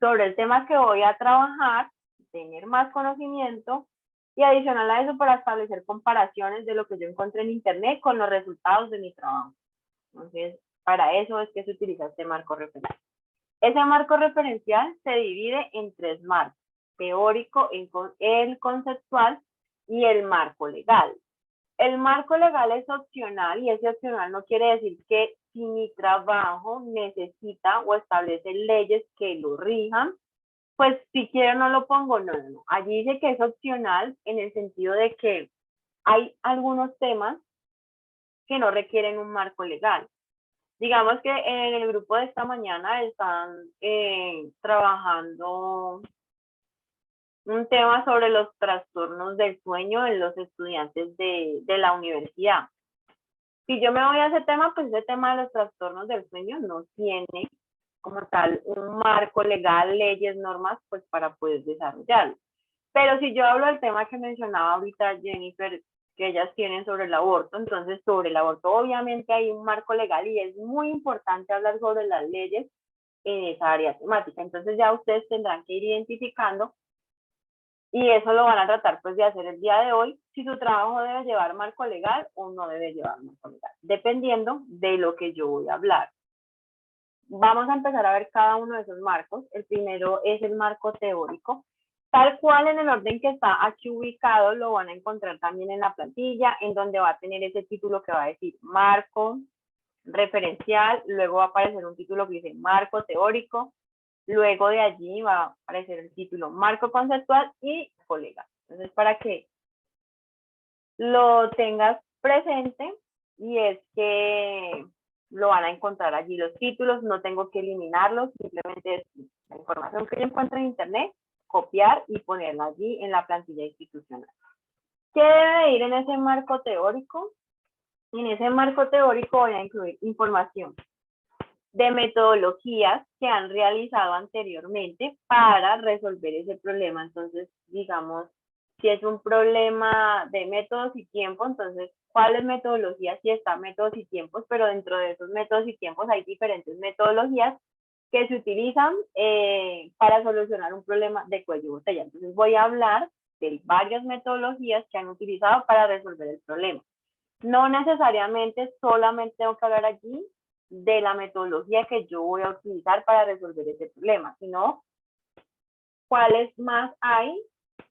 sobre el tema que voy a trabajar, tener más conocimiento y adicional a eso para establecer comparaciones de lo que yo encontré en internet con los resultados de mi trabajo. Entonces, para eso es que se utiliza este marco referencial. Ese marco referencial se divide en tres marcos: teórico, el conceptual y el marco legal. El marco legal es opcional, y ese opcional no quiere decir que si mi trabajo necesita o establece leyes que lo rijan, pues si quiero no lo pongo, no. Allí dice que es opcional en el sentido de que hay algunos temas que no requieren un marco legal. Digamos que en el grupo de esta mañana están trabajando un tema sobre los trastornos del sueño en los estudiantes de la universidad. Si yo me voy a ese tema, pues ese tema de los trastornos del sueño no tiene como tal un marco legal, leyes, normas, pues para poder desarrollarlo. Pero si yo hablo del tema que mencionaba ahorita Jennifer, que ellas tienen sobre el aborto, entonces sobre el aborto obviamente hay un marco legal y es muy importante hablar sobre las leyes en esa área temática. Entonces ya ustedes tendrán que ir identificando, y eso lo van a tratar pues de hacer el día de hoy, si su trabajo debe llevar marco legal o no debe llevar marco legal, dependiendo de lo que yo voy a hablar. Vamos a empezar a ver cada uno de esos marcos. El primero es el marco teórico. Tal cual en el orden que está aquí ubicado, lo van a encontrar también en la plantilla, en donde va a tener ese título que va a decir marco referencial, luego va a aparecer un título que dice marco teórico, luego de allí va a aparecer el título marco conceptual y colega. Entonces, para que lo tengas presente, y es que lo van a encontrar allí los títulos, no tengo que eliminarlos, simplemente es la información que yo encuentro en internet, copiar y ponerla allí en la plantilla institucional. ¿Qué debe ir en ese marco teórico? En ese marco teórico voy a incluir información de metodologías que han realizado anteriormente para resolver ese problema. Entonces, digamos, si es un problema de métodos y tiempo, entonces, ¿cuáles metodologías? Si está métodos y tiempos, pero dentro de esos métodos y tiempos hay diferentes metodologías que se utilizan para solucionar un problema de cuello de botella. Entonces, voy a hablar de varias metodologías que han utilizado para resolver el problema. No necesariamente solamente tengo que hablar allí de la metodología que yo voy a utilizar para resolver ese problema, sino cuáles más hay,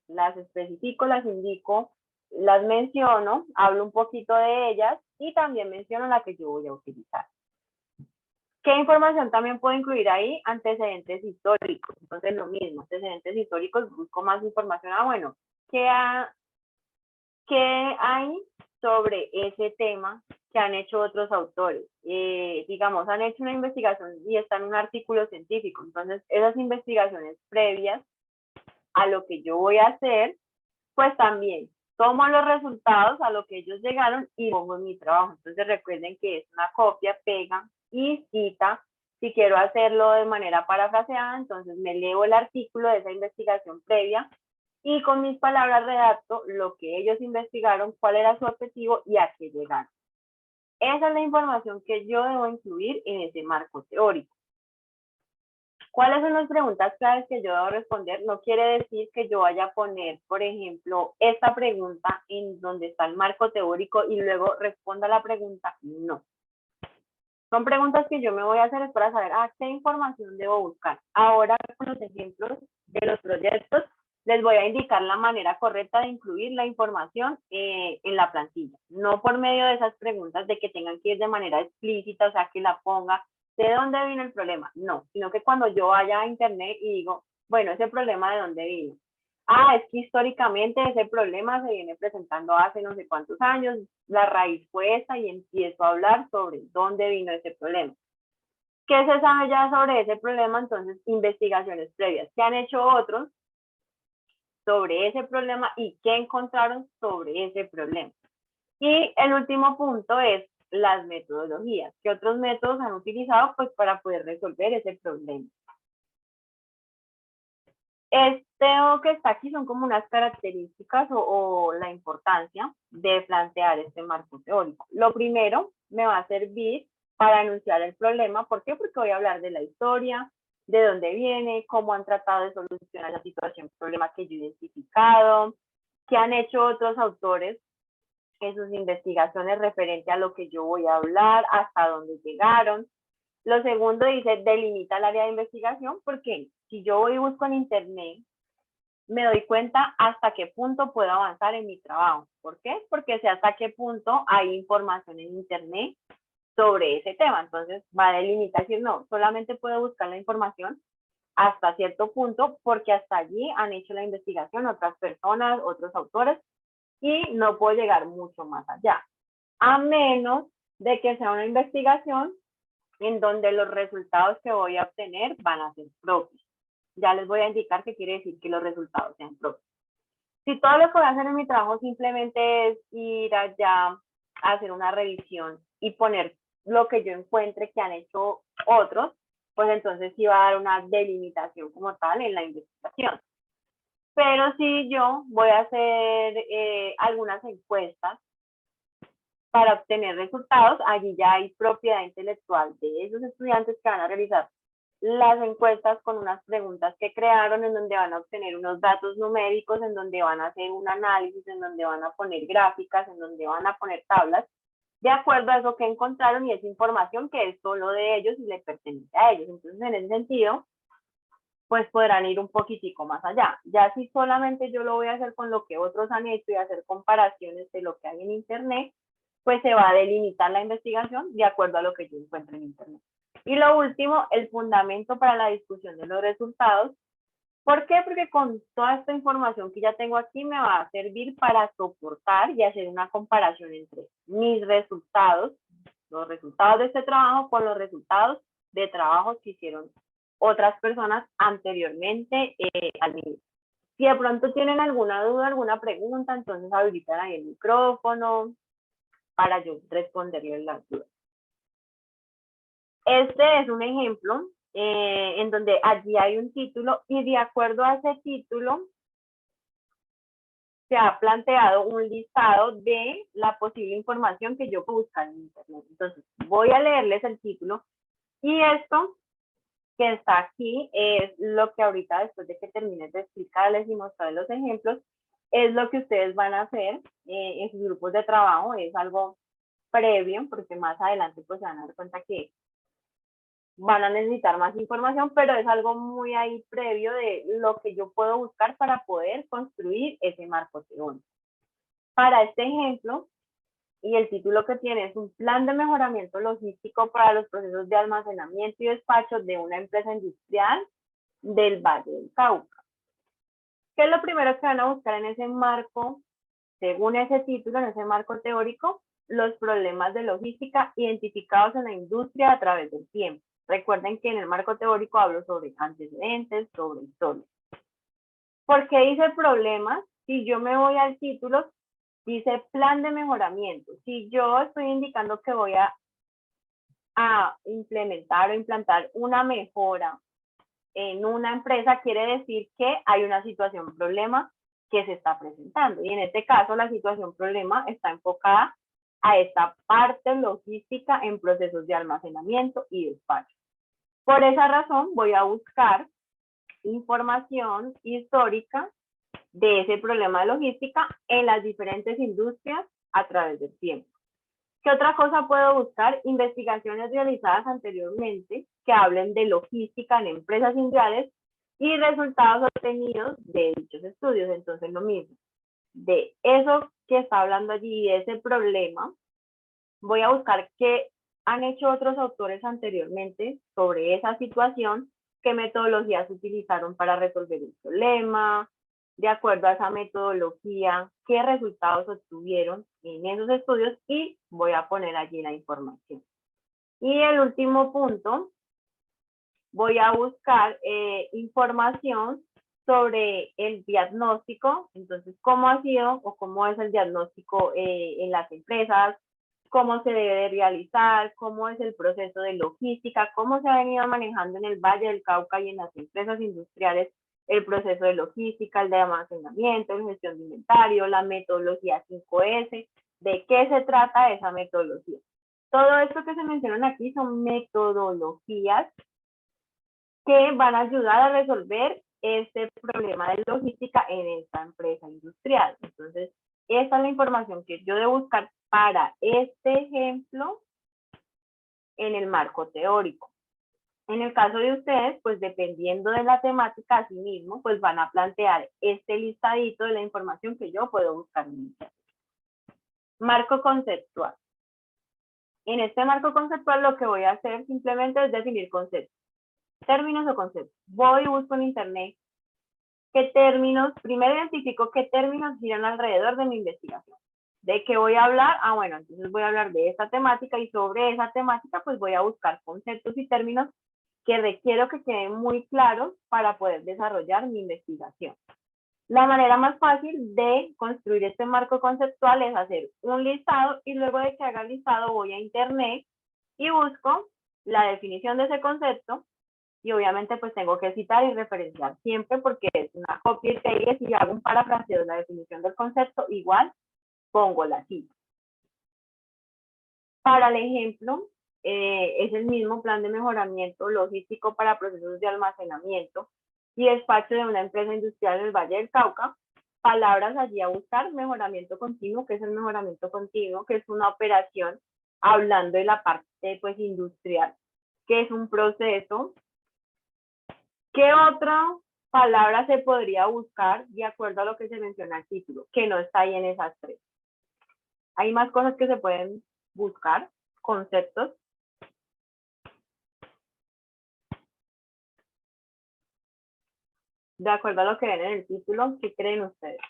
las especifico, las indico, las menciono, hablo un poquito de ellas y también menciono la que yo voy a utilizar. ¿Qué información también puedo incluir ahí? Antecedentes históricos. Entonces, lo mismo, antecedentes históricos, busco más información. Bueno, ¿qué hay sobre ese tema que han hecho otros autores? Digamos, han hecho una investigación y está en un artículo científico. Entonces, esas investigaciones previas a lo que yo voy a hacer, pues también tomo los resultados a lo que ellos llegaron y pongo en mi trabajo. Entonces, recuerden que es una copia, pega y cita. Si quiero hacerlo de manera parafraseada, entonces me leo el artículo de esa investigación previa y con mis palabras redacto lo que ellos investigaron, cuál era su objetivo y a qué llegaron. Esa es la información que yo debo incluir en ese marco teórico. ¿Cuáles son las preguntas claves que yo debo responder? No quiere decir que yo vaya a poner, por ejemplo, esta pregunta en donde está el marco teórico y luego responda la pregunta. No. Son preguntas que yo me voy a hacer para saber qué información debo buscar. Ahora, con los ejemplos de los proyectos, les voy a indicar la manera correcta de incluir la información en la plantilla. No por medio de esas preguntas de que tengan que ir de manera explícita, o sea, que la ponga, ¿de dónde vino el problema? No, sino que cuando yo vaya a internet y digo, bueno, ese problema, ¿de dónde vino? Es que históricamente ese problema se viene presentando hace no sé cuántos años, la raíz fue esa y empiezo a hablar sobre dónde vino ese problema. ¿Qué se sabe ya sobre ese problema? Entonces, investigaciones previas. ¿Qué han hecho otros sobre ese problema y qué encontraron sobre ese problema? Y el último punto es las metodologías. ¿Qué otros métodos han utilizado pues para poder resolver ese problema? Esto que está aquí son como unas características o la importancia de plantear este marco teórico. Lo primero, me va a servir para enunciar el problema. ¿Por qué? Porque voy a hablar de la historia, de dónde viene, cómo han tratado de solucionar la situación, problema que yo he identificado, qué han hecho otros autores en sus investigaciones referente a lo que yo voy a hablar, hasta dónde llegaron. Lo segundo dice, delimita el área de investigación, porque si yo voy y busco en internet, me doy cuenta hasta qué punto puedo avanzar en mi trabajo. ¿Por qué? Porque sé hasta qué punto hay información en internet sobre ese tema. Entonces va a delimitar, decir, no, solamente puedo buscar la información hasta cierto punto, porque hasta allí han hecho la investigación otras personas, otros autores, y no puedo llegar mucho más allá. A menos de que sea una investigación en donde los resultados que voy a obtener van a ser propios. Ya les voy a indicar qué quiere decir que los resultados sean propios. Si todo lo que voy a hacer en mi trabajo simplemente es ir allá a hacer una revisión y poner lo que yo encuentre que han hecho otros, pues entonces sí va a dar una delimitación como tal en la investigación. Pero si yo voy a hacer algunas encuestas para obtener resultados, allí ya hay propiedad intelectual de esos estudiantes que van a realizar las encuestas con unas preguntas que crearon, en donde van a obtener unos datos numéricos, en donde van a hacer un análisis, en donde van a poner gráficas, en donde van a poner tablas, de acuerdo a eso que encontraron y esa información que es solo de ellos y le pertenece a ellos. Entonces, en ese sentido, pues podrán ir un poquitico más allá. Ya si solamente yo lo voy a hacer con lo que otros han hecho y hacer comparaciones de lo que hay en Internet, pues se va a delimitar la investigación de acuerdo a lo que yo encuentro en Internet. Y lo último, el fundamento para la discusión de los resultados. ¿Por qué? Porque con toda esta información que ya tengo aquí me va a servir para soportar y hacer una comparación entre mis resultados, los resultados de este trabajo con los resultados de trabajos que hicieron otras personas anteriormente al mío. Si de pronto tienen alguna duda, alguna pregunta, entonces habilitan ahí el micrófono para yo responderles las dudas. Este es un ejemplo en donde allí hay un título y de acuerdo a ese título se ha planteado un listado de la posible información que yo puedo buscar en Internet. Entonces voy a leerles el título y esto que está aquí es lo que ahorita, después de que termine de explicarles y mostrarles los ejemplos, es lo que ustedes van a hacer en sus grupos de trabajo. Es algo previo, porque más adelante pues se van a dar cuenta que van a necesitar más información, pero es algo muy ahí previo de lo que yo puedo buscar para poder construir ese marco teórico. Para este ejemplo, y el título que tiene es un plan de mejoramiento logístico para los procesos de almacenamiento y despacho de una empresa industrial del Valle del Cauca. ¿Qué es lo primero que van a buscar en ese marco, según ese título, en ese marco teórico? Los problemas de logística identificados en la industria a través del tiempo. Recuerden que en el marco teórico hablo sobre antecedentes, sobre historia. ¿Por qué dice problemas? Si yo me voy al título, dice plan de mejoramiento. Si yo estoy indicando que voy a implementar o implantar una mejora en una empresa, quiere decir que hay una situación problema que se está presentando. Y en este caso, la situación problema está enfocada a esta parte logística en procesos de almacenamiento y despacho. Por esa razón, voy a buscar información histórica de ese problema de logística en las diferentes industrias a través del tiempo. ¿Qué otra cosa puedo buscar? Investigaciones realizadas anteriormente que hablen de logística en empresas industriales y resultados obtenidos de dichos estudios. Entonces, lo mismo, de eso que está hablando allí, de ese problema, voy a buscar qué han hecho otros autores anteriormente sobre esa situación, qué metodologías utilizaron para resolver el problema, de acuerdo a esa metodología, qué resultados obtuvieron en esos estudios y voy a poner allí la información. Y el último punto, voy a buscar información sobre el diagnóstico. Entonces, cómo ha sido o cómo es el diagnóstico en las empresas, cómo se debe de realizar, cómo es el proceso de logística, cómo se ha venido manejando en el Valle del Cauca y en las empresas industriales el proceso de logística, el de almacenamiento, la gestión de inventario, la metodología 5S, de qué se trata esa metodología. Todo esto que se mencionan aquí son metodologías que van a ayudar a resolver este problema de logística en esta empresa industrial. Entonces, esta es la información que yo debo buscar para este ejemplo en el marco teórico. En el caso de ustedes, pues dependiendo de la temática, así mismo, pues van a plantear este listadito de la información que yo puedo buscar en Internet. Marco conceptual. En este marco conceptual lo que voy a hacer simplemente es definir conceptos, términos o conceptos. Voy y busco en Internet qué términos, primero identifico qué términos giran alrededor de mi investigación. ¿De qué voy a hablar? Bueno, entonces voy a hablar de esta temática y sobre esa temática pues voy a buscar conceptos y términos que requiero que queden muy claros para poder desarrollar mi investigación. La manera más fácil de construir este marco conceptual es hacer un listado y luego de que haga el listado voy a Internet y busco la definición de ese concepto y obviamente pues tengo que citar y referenciar siempre porque es una copia y pegue. Si hago un parafraseo de la definición del concepto, igual pongo la cita. Para el ejemplo, es el mismo plan de mejoramiento logístico para procesos de almacenamiento y despacho de una empresa industrial en el Valle del Cauca. Palabras allí a buscar: mejoramiento continuo. ¿Qué es el mejoramiento continuo? Que es una operación, hablando de la parte pues industrial, que es un proceso ¿Qué otra palabra se podría buscar de acuerdo a lo que se menciona el título, que no está ahí en esas tres? Hay más cosas que se pueden buscar, conceptos. De acuerdo a lo que ven en el título, ¿qué creen ustedes?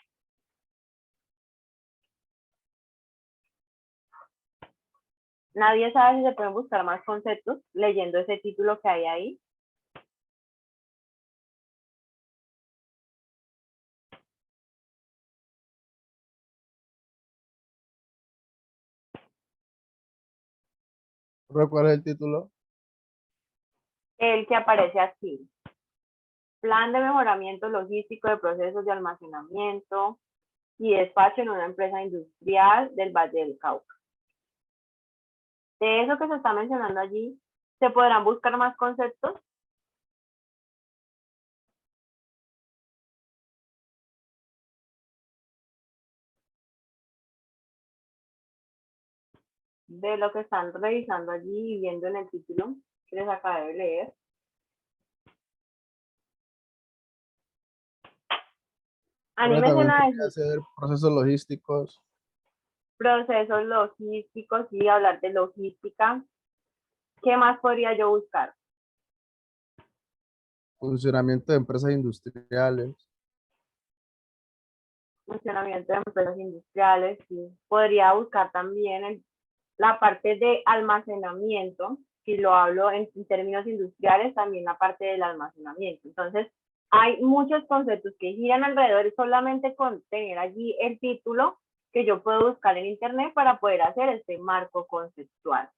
Nadie sabe si se pueden buscar más conceptos leyendo ese título que hay ahí. ¿Profe, cuál es el título? El que aparece aquí. Plan de mejoramiento logístico de procesos de almacenamiento y despacho en una empresa industrial del Valle del Cauca. De eso que se está mencionando allí, ¿se podrán buscar más conceptos? De lo que están revisando allí y viendo en el título que les acabé de leer. Profe, Anímense también a podría decir ser procesos logísticos, procesos logísticos y hablar de logística. ¿Qué más podría yo buscar? funcionamiento de empresas industriales. Funcionamiento de empresas industriales. Sí. Podría buscar también la parte de almacenamiento. Si lo hablo en términos industriales, también la parte del almacenamiento. Entonces, hay muchos conceptos que giran alrededor solamente con tener allí el título que yo puedo buscar en internet para poder hacer este marco conceptual.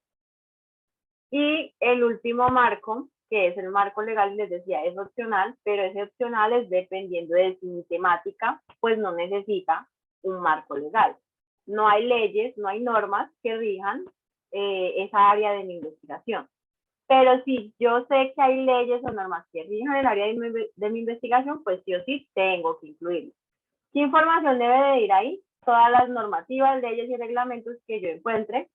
Y el último marco, que es el marco legal, les decía, es opcional, pero ese opcional es dependiendo de su temática, pues no necesita un marco legal. No hay leyes, no hay normas que rijan esa área de mi investigación. Pero si yo sé que hay leyes o normas que rijan el área de mi investigación, pues sí o sí tengo que incluirlo. ¿Qué información debe de ir ahí? Todas las normativas, leyes y reglamentos que yo encuentre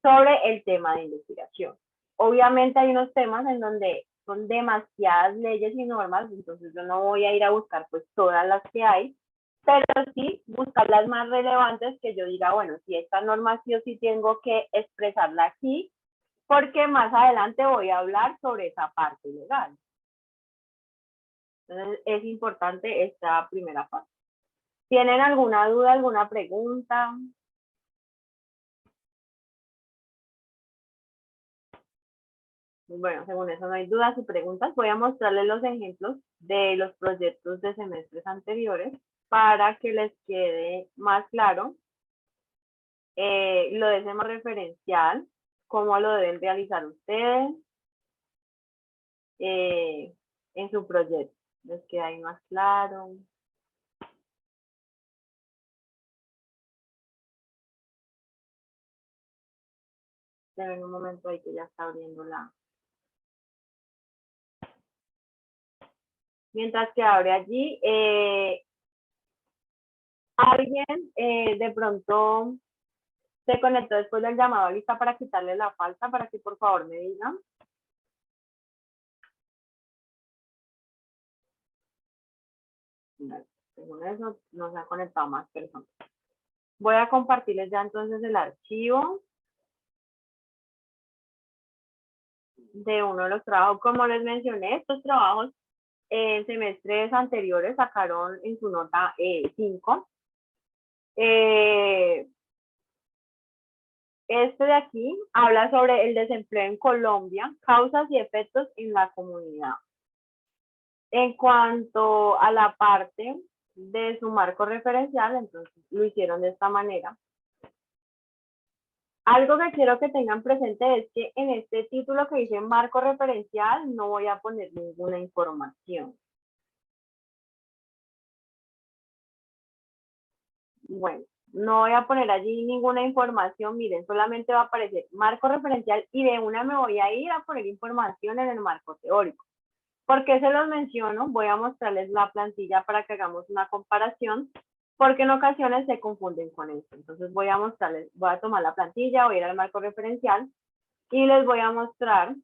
sobre el tema de investigación. Obviamente hay unos temas en donde son demasiadas leyes y normas, entonces yo no voy a ir a buscar pues todas las que hay, pero sí buscar las más relevantes que yo diga, bueno, si esta norma sí o sí tengo que expresarla aquí, porque más adelante voy a hablar sobre esa parte legal. Entonces es importante esta primera parte. ¿Tienen alguna duda, alguna pregunta? Bueno, según eso no hay dudas y preguntas. Voy a mostrarles los ejemplos de los proyectos de semestres anteriores para que les quede más claro lo de ese referencial, cómo lo deben realizar ustedes en su proyecto. Les queda ahí más claro. Deben un momento ahí que ya está abriendo la... Mientras que abre allí, alguien de pronto se conectó después del llamado, lista para quitarle la falta, para que por favor me digan. Según eso, no se han conectado más personas. Voy a compartirles ya entonces el archivo de uno de los trabajos. Como les mencioné, estos trabajos en semestres anteriores sacaron en su nota 5. Este de aquí habla sobre el desempleo en Colombia, causas y efectos en la comunidad. En cuanto a la parte de su marco referencial, entonces lo hicieron de esta manera. Algo que quiero que tengan presente es que en este título que dice marco referencial no voy a poner ninguna información. Bueno, no voy a poner allí ninguna información, miren, solamente va a aparecer marco referencial y de una me voy a ir a poner información en el marco teórico. ¿Por qué se los menciono? Voy a mostrarles la plantilla para que hagamos una comparación, porque en ocasiones se confunden con esto. Entonces voy a mostrarles, voy a tomar la plantilla, voy a ir al marco referencial y les voy a mostrar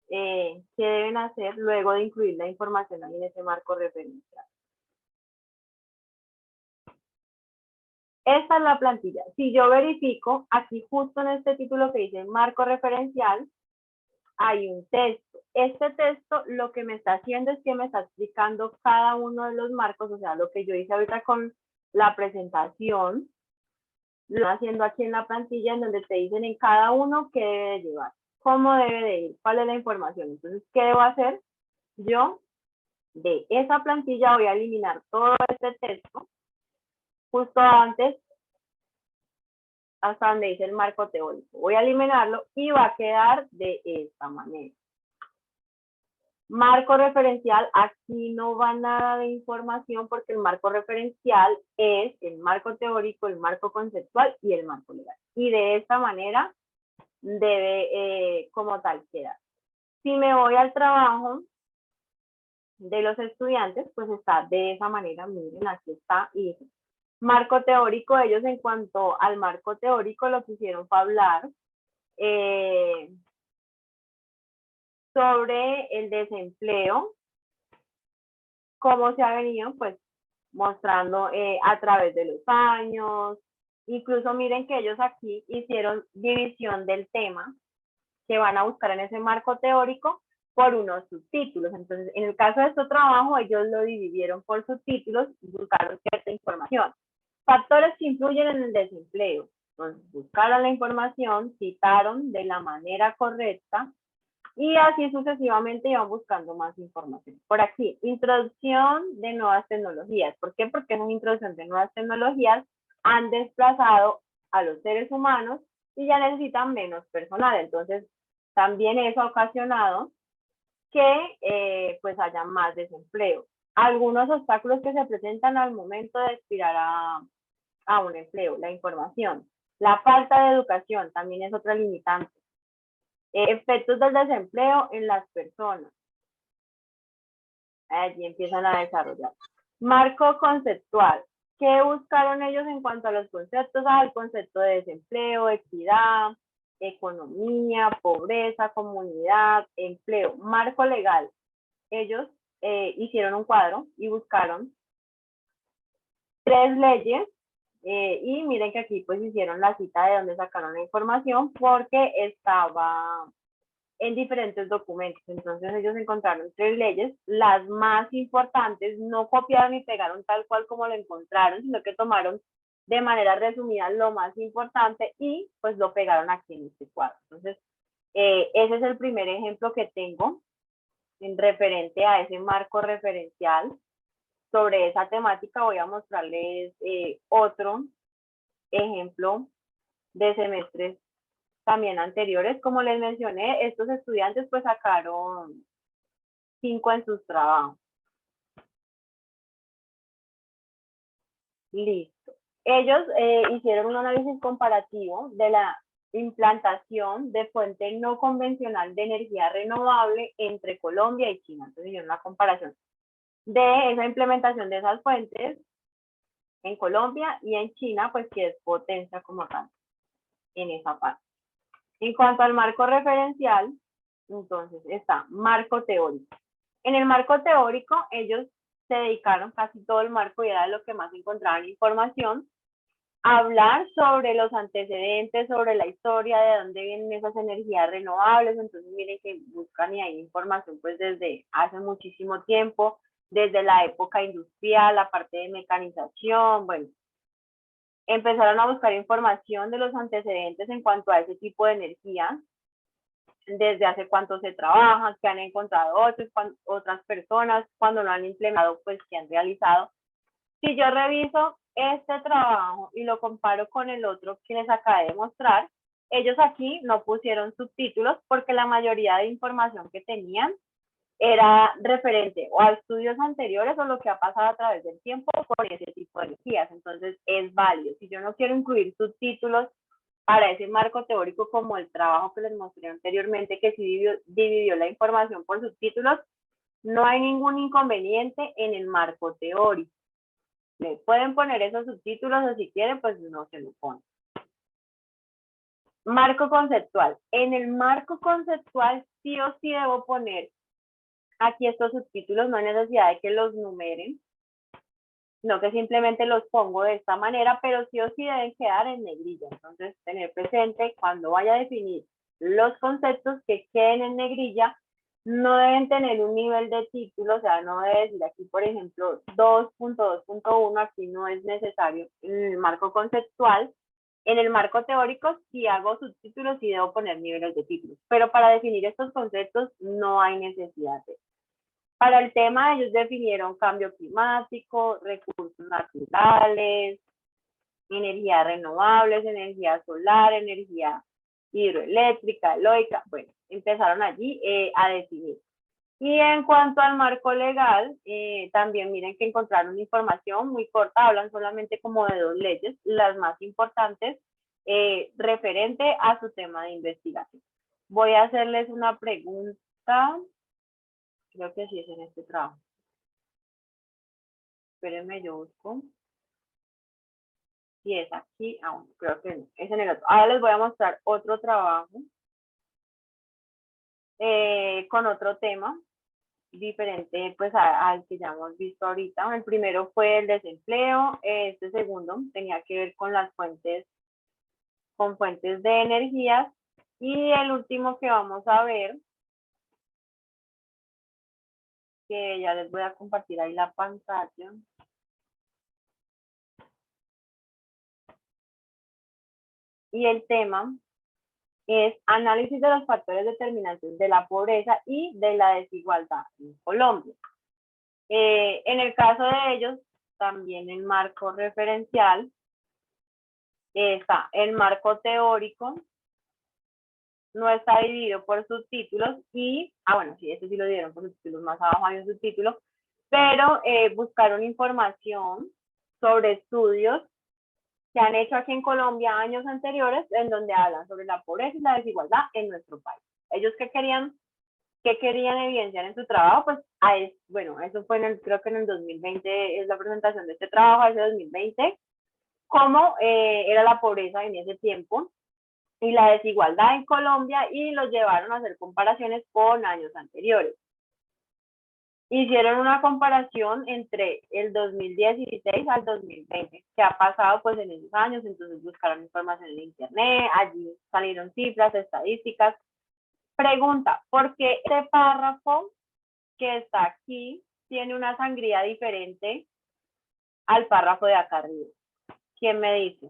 qué deben hacer luego de incluir la información ahí en ese marco referencial. Esta es la plantilla. Si yo verifico, aquí justo en este título que dice marco referencial, hay un texto. Este texto lo que me está haciendo es que me está explicando cada uno de los marcos, o sea, lo que yo hice ahorita con la presentación, lo estoy haciendo aquí en la plantilla en donde te dicen en cada uno qué debe de llevar, cómo debe de ir, cuál es la información. Entonces, ¿qué debo hacer? Yo de esa plantilla voy a eliminar todo este texto justo antes, hasta donde dice el marco teórico. Voy a eliminarlo y va a quedar de esta manera. Marco referencial, aquí no va nada de información porque el marco referencial es el marco teórico, el marco conceptual y el marco legal. Y de esta manera debe como tal quedar. Si me voy al trabajo de los estudiantes, pues está de esa manera, miren, aquí está, y dice, marco teórico, ellos en cuanto al marco teórico lo que hicieron fue hablar sobre el desempleo, cómo se ha venido pues mostrando a través de los años. Incluso miren que ellos aquí hicieron división del tema que van a buscar en ese marco teórico por unos subtítulos. Entonces, en el caso de este trabajo, ellos lo dividieron por subtítulos y buscaron cierta información. Factores que influyen en el desempleo. Entonces, buscaron la información, citaron de la manera correcta y así sucesivamente iban buscando más información. Por aquí, introducción de nuevas tecnologías. ¿Por qué? Porque esa introducción de nuevas tecnologías han desplazado a los seres humanos y ya necesitan menos personal. Entonces, también eso ha ocasionado que pues haya más desempleo. Algunos obstáculos que se presentan al momento de aspirar a un empleo, la información. La falta de educación también es otra limitante. Efectos del desempleo en las personas. Allí empiezan a desarrollar. Marco conceptual. ¿Qué buscaron ellos en cuanto a los conceptos? El concepto de desempleo, equidad, economía, pobreza, comunidad, empleo. Marco legal. Ellos hicieron un cuadro y buscaron 3 leyes y miren que aquí pues hicieron la cita de donde sacaron la información porque estaba en diferentes documentos. Entonces ellos encontraron 3 leyes, las más importantes, no copiaron y pegaron tal cual como lo encontraron, sino que tomaron de manera resumida lo más importante y pues lo pegaron aquí en este cuadro. Entonces, ese es el primer ejemplo que tengo en referente a ese marco referencial. Sobre esa temática voy a mostrarles otro ejemplo de semestres también anteriores. Como les mencioné, estos estudiantes pues sacaron 5 en sus trabajos. Listo. Ellos hicieron un análisis comparativo de la implantación de fuente no convencional de energía renovable entre Colombia y China. Entonces hicieron una comparación de esa implementación de esas fuentes en Colombia y en China, pues que es potencia como tal en esa parte. En cuanto al marco referencial, entonces está marco teórico. En el marco teórico, ellos se dedicaron casi todo el marco y era de lo que más encontraban información, a hablar sobre los antecedentes, sobre la historia, de dónde vienen esas energías renovables. Entonces miren que buscan y hay información pues desde hace muchísimo tiempo, desde la época industrial, la parte de mecanización, bueno. Empezaron a buscar información de los antecedentes en cuanto a ese tipo de energía, desde hace cuánto se trabaja, que han encontrado otras personas, cuando lo han implementado, pues que han realizado. Si yo reviso este trabajo y lo comparo con el otro que les acabé de mostrar, ellos aquí no pusieron subtítulos porque la mayoría de información que tenían era referente o a estudios anteriores o lo que ha pasado a través del tiempo con ese tipo de energías. Entonces es válido. Si yo no quiero incluir subtítulos para ese marco teórico como el trabajo que les mostré anteriormente, que sí dividió la información por subtítulos, no hay ningún inconveniente en el marco teórico. Le pueden poner esos subtítulos o si quieren, pues no se lo ponen. Marco conceptual. En el marco conceptual sí o sí debo poner aquí estos subtítulos, no hay necesidad de que los numeren, sino que simplemente los pongo de esta manera, pero sí o sí deben quedar en negrilla. Entonces, tener presente cuando vaya a definir los conceptos que queden en negrilla, no deben tener un nivel de título, o sea, no debe decir aquí, por ejemplo, 2.2.1, aquí no es necesario. En el marco conceptual, en el marco teórico, si hago subtítulos, sí debo poner niveles de títulos, pero para definir estos conceptos no hay necesidad de. Para el tema, ellos definieron cambio climático, recursos naturales, energías renovables, energía solar, energía hidroeléctrica, eólica. Bueno, empezaron allí a definir. Y en cuanto al marco legal, también miren que encontraron información muy corta, hablan solamente como de 2 leyes, las más importantes, referente a su tema de investigación. Voy a hacerles una pregunta. Creo que sí es en este trabajo. Espérenme, yo busco. Si es aquí, aún creo que no, es en el otro. Ahora les voy a mostrar otro trabajo con otro tema diferente pues al que ya hemos visto ahorita. El primero fue el desempleo, este segundo tenía que ver con las fuentes, con fuentes de energías, y el último que vamos a ver, que ya les voy a compartir ahí la pantalla. Y el tema es análisis de los factores determinantes de la pobreza y de la desigualdad en Colombia. En el caso de ellos, también el marco referencial, está el marco teórico, no está dividido por subtítulos y, bueno, sí, este sí lo dieron por subtítulos, más abajo hay un subtítulo, pero buscaron información sobre estudios que han hecho aquí en Colombia años anteriores, en donde hablan sobre la pobreza y la desigualdad en nuestro país. Ellos qué querían evidenciar en su trabajo, pues, bueno, eso fue creo que en el 2020 es la presentación de este trabajo, ese 2020, cómo era la pobreza en ese tiempo y la desigualdad en Colombia, y los llevaron a hacer comparaciones con años anteriores. Hicieron una comparación entre el 2016 al 2020, que ha pasado pues en esos años, entonces buscaron información en internet, allí salieron cifras, estadísticas. Pregunta, ¿por qué este párrafo que está aquí tiene una sangría diferente al párrafo de acá arriba? ¿Quién me dice?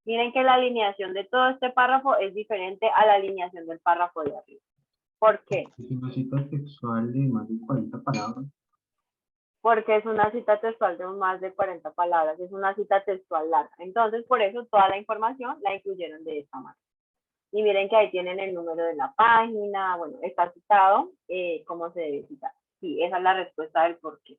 Miren que la alineación de todo este párrafo es diferente a la alineación del párrafo de arriba. ¿Por qué? Es una cita textual de más de 40 palabras. Porque es una cita textual de más de 40 palabras, es una cita textual larga. Entonces, por eso toda la información la incluyeron de esta manera. Y miren que ahí tienen el número de la página, bueno, está citado cómo se debe citar. Sí, esa es la respuesta del por qué.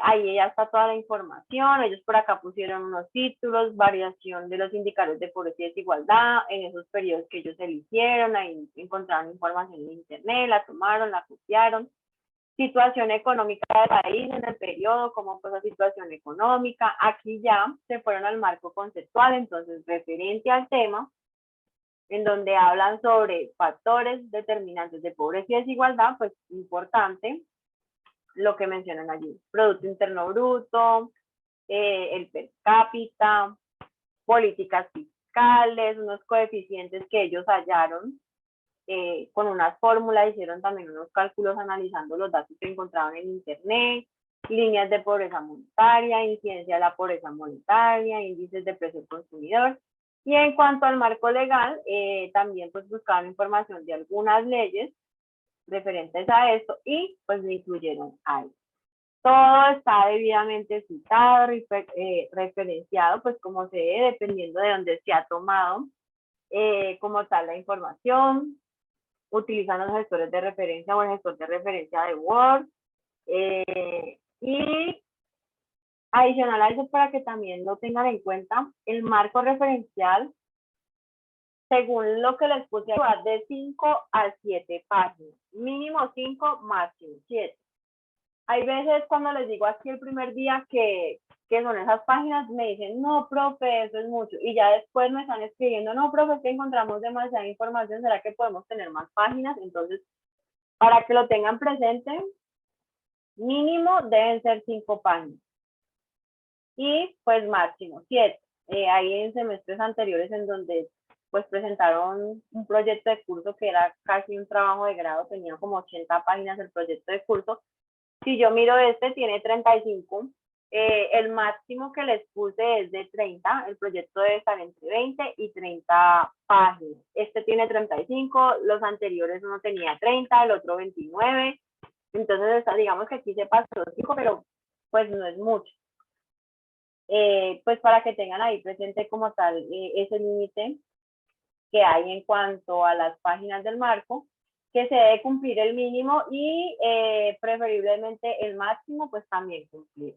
Ahí ya está toda la información, ellos por acá pusieron unos títulos, variación de los indicadores de pobreza y desigualdad en esos periodos que ellos eligieron, ahí encontraron información en internet, la tomaron, la copiaron. Situación económica del país en el periodo, cómo fue la situación económica. Aquí ya se fueron al marco conceptual, entonces referente al tema, en donde hablan sobre factores determinantes de pobreza y desigualdad, pues importante lo que mencionan allí: Producto Interno Bruto, el per cápita, políticas fiscales, unos coeficientes que ellos hallaron con unas fórmulas, hicieron también unos cálculos analizando los datos que encontraban en internet, líneas de pobreza monetaria, incidencia de la pobreza monetaria, índices de precio del consumidor. Y en cuanto al marco legal, también pues buscaban información de algunas leyes referentes a esto y pues lo incluyeron ahí. Todo está debidamente citado, referenciado, pues como se debe, dependiendo de dónde se ha tomado como tal la información. Utilizan los gestores de referencia o el gestor de referencia de Word. Y adicional a eso, para que también lo tengan en cuenta, el marco referencial, según lo que les puse, va de 5 a 7 páginas. Mínimo 5, máximo 7. Hay veces cuando les digo aquí el primer día que son esas páginas, me dicen, no, profe, eso es mucho. Y ya después me están escribiendo, no, profe, es que encontramos demasiada información, ¿será que podemos tener más páginas? Entonces, para que lo tengan presente, mínimo deben ser 5 páginas. Y pues máximo 7. Hay en semestres anteriores en donde pues presentaron un proyecto de curso que era casi un trabajo de grado, tenía como 80 páginas el proyecto de curso. Si yo miro este, tiene 35. El máximo que les puse es de 30. El proyecto debe estar entre 20 y 30 páginas. Este tiene 35, los anteriores uno tenía 30, el otro 29. Entonces, digamos que aquí se pasó 5, pero pues no es mucho. Pues para que tengan ahí presente como tal ese límite que hay en cuanto a las páginas del marco, que se debe cumplir el mínimo y preferiblemente el máximo, pues también cumplir.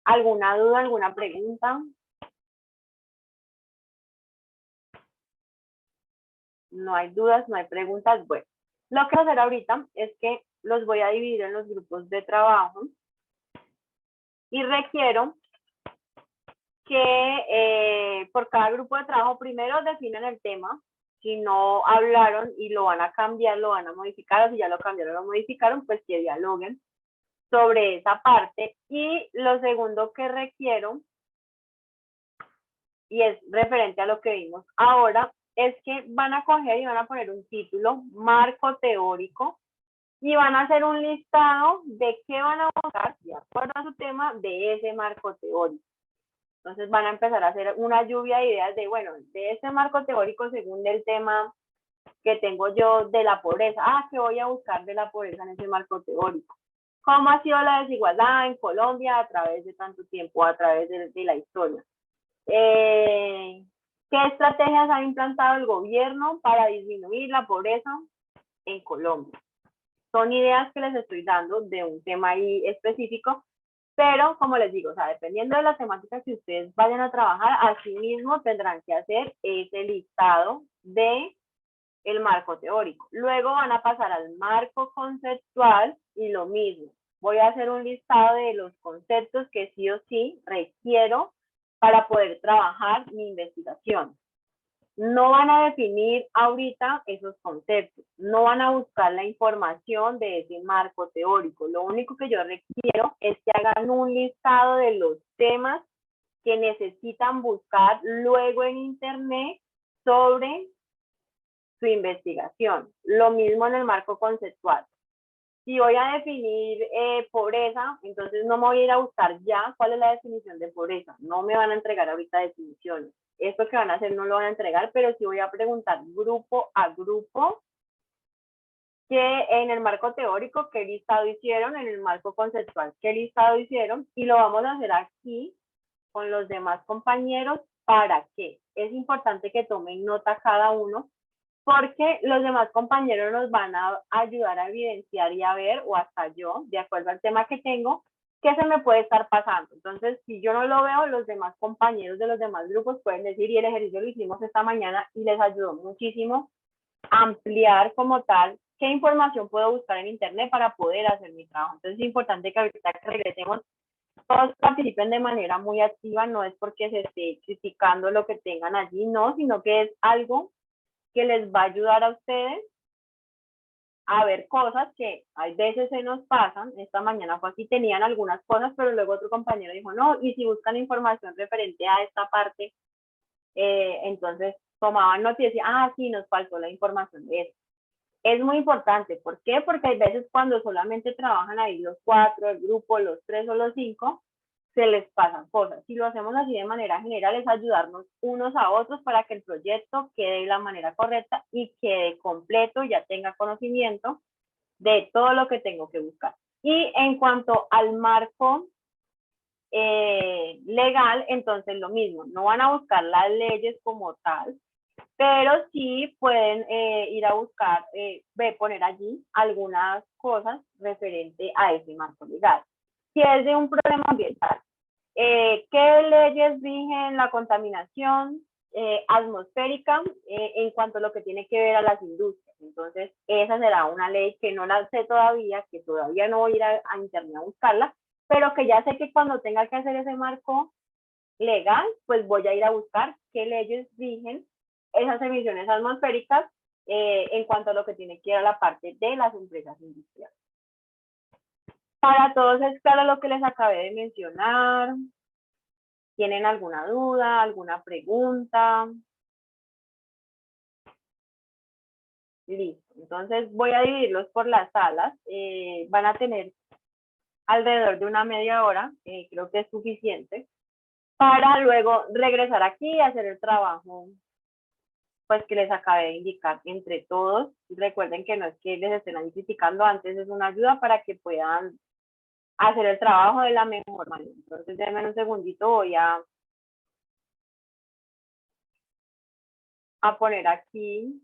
¿Alguna duda, alguna pregunta? No hay dudas, no hay preguntas. Bueno, lo que voy a hacer ahorita es que los voy a dividir en los grupos de trabajo y requiero que por cada grupo de trabajo primero definen el tema. Si no hablaron y lo van a cambiar, lo van a modificar, o si ya lo cambiaron o lo modificaron, pues que dialoguen sobre esa parte. Y lo segundo que requiero, y es referente a lo que vimos ahora, es que van a coger y van a poner un título, marco teórico, y van a hacer un listado de qué van a buscar, de acuerdo a su tema, de ese marco teórico. Entonces van a empezar a hacer una lluvia de ideas de, bueno, de ese marco teórico según el tema que tengo yo de la pobreza. ¿Qué voy a buscar de la pobreza en ese marco teórico? ¿Cómo ha sido la desigualdad en Colombia a través de tanto tiempo, a través de la historia? ¿Qué estrategias ha implantado el gobierno para disminuir la pobreza en Colombia? Son ideas que les estoy dando de un tema ahí específico, pero como les digo, o sea, dependiendo de la temática que ustedes vayan a trabajar, así mismo tendrán que hacer ese listado de el marco teórico. Luego van a pasar al marco conceptual y lo mismo. Voy a hacer un listado de los conceptos que sí o sí requiero para poder trabajar mi investigación. No van a definir ahorita esos conceptos, no van a buscar la información de ese marco teórico. Lo único que yo requiero es que hagan un listado de los temas que necesitan buscar luego en internet sobre su investigación. Lo mismo en el marco conceptual. Si voy a definir pobreza, entonces no me voy a ir a buscar ya cuál es la definición de pobreza. No me van a entregar ahorita definiciones. Esto que van a hacer no lo van a entregar, pero sí voy a preguntar grupo a grupo que en el marco teórico qué listado hicieron, en el marco conceptual qué listado hicieron, y lo vamos a hacer aquí con los demás compañeros. ¿Para qué? Es importante que tomen nota cada uno, porque los demás compañeros nos van a ayudar a evidenciar y a ver, o hasta yo, de acuerdo al tema que tengo, qué se me puede estar pasando. Entonces, si yo no lo veo, los demás compañeros de los demás grupos pueden decir, y el ejercicio lo hicimos esta mañana y les ayudó muchísimo a ampliar como tal qué información puedo buscar en internet para poder hacer mi trabajo. Entonces, es importante que ahorita que regresemos, todos participen de manera muy activa, no es porque se esté criticando lo que tengan allí, no, sino que es algo que les va a ayudar a ustedes a ver cosas que hay veces se nos pasan. Esta mañana fue así, tenían algunas cosas, pero luego otro compañero dijo, no, y si buscan información referente a esta parte, entonces tomaban nota y decían, sí, nos faltó la información de eso. Es muy importante, ¿por qué? Porque hay veces cuando solamente trabajan ahí los 4, el grupo, los 3 o los 5, se les pasan cosas. Si lo hacemos así de manera general, es ayudarnos unos a otros para que el proyecto quede de la manera correcta y quede completo, ya tenga conocimiento de todo lo que tengo que buscar. Y en cuanto al marco legal, entonces lo mismo, no van a buscar las leyes como tal, pero sí pueden ir a buscar, poner allí algunas cosas referente a ese marco legal. Si es de un problema ambiental, ¿qué leyes rigen la contaminación atmosférica en cuanto a lo que tiene que ver a las industrias? Entonces, esa será una ley que no la sé todavía, que todavía no voy a ir a internet a buscarla, pero que ya sé que cuando tenga que hacer ese marco legal, pues voy a ir a buscar qué leyes rigen esas emisiones atmosféricas en cuanto a lo que tiene que ver a la parte de las empresas industriales. Para todos es claro lo que les acabé de mencionar. ¿Tienen alguna duda, alguna pregunta? Listo. Entonces voy a dividirlos por las salas. Van a tener alrededor de una media hora, creo que es suficiente, para luego regresar aquí y hacer el trabajo pues que les acabé de indicar entre todos. Recuerden que no es que les estén ahí criticando, antes es una ayuda para que puedan hacer el trabajo de la mejor manera. Entonces, denme un segundito, voy a poner aquí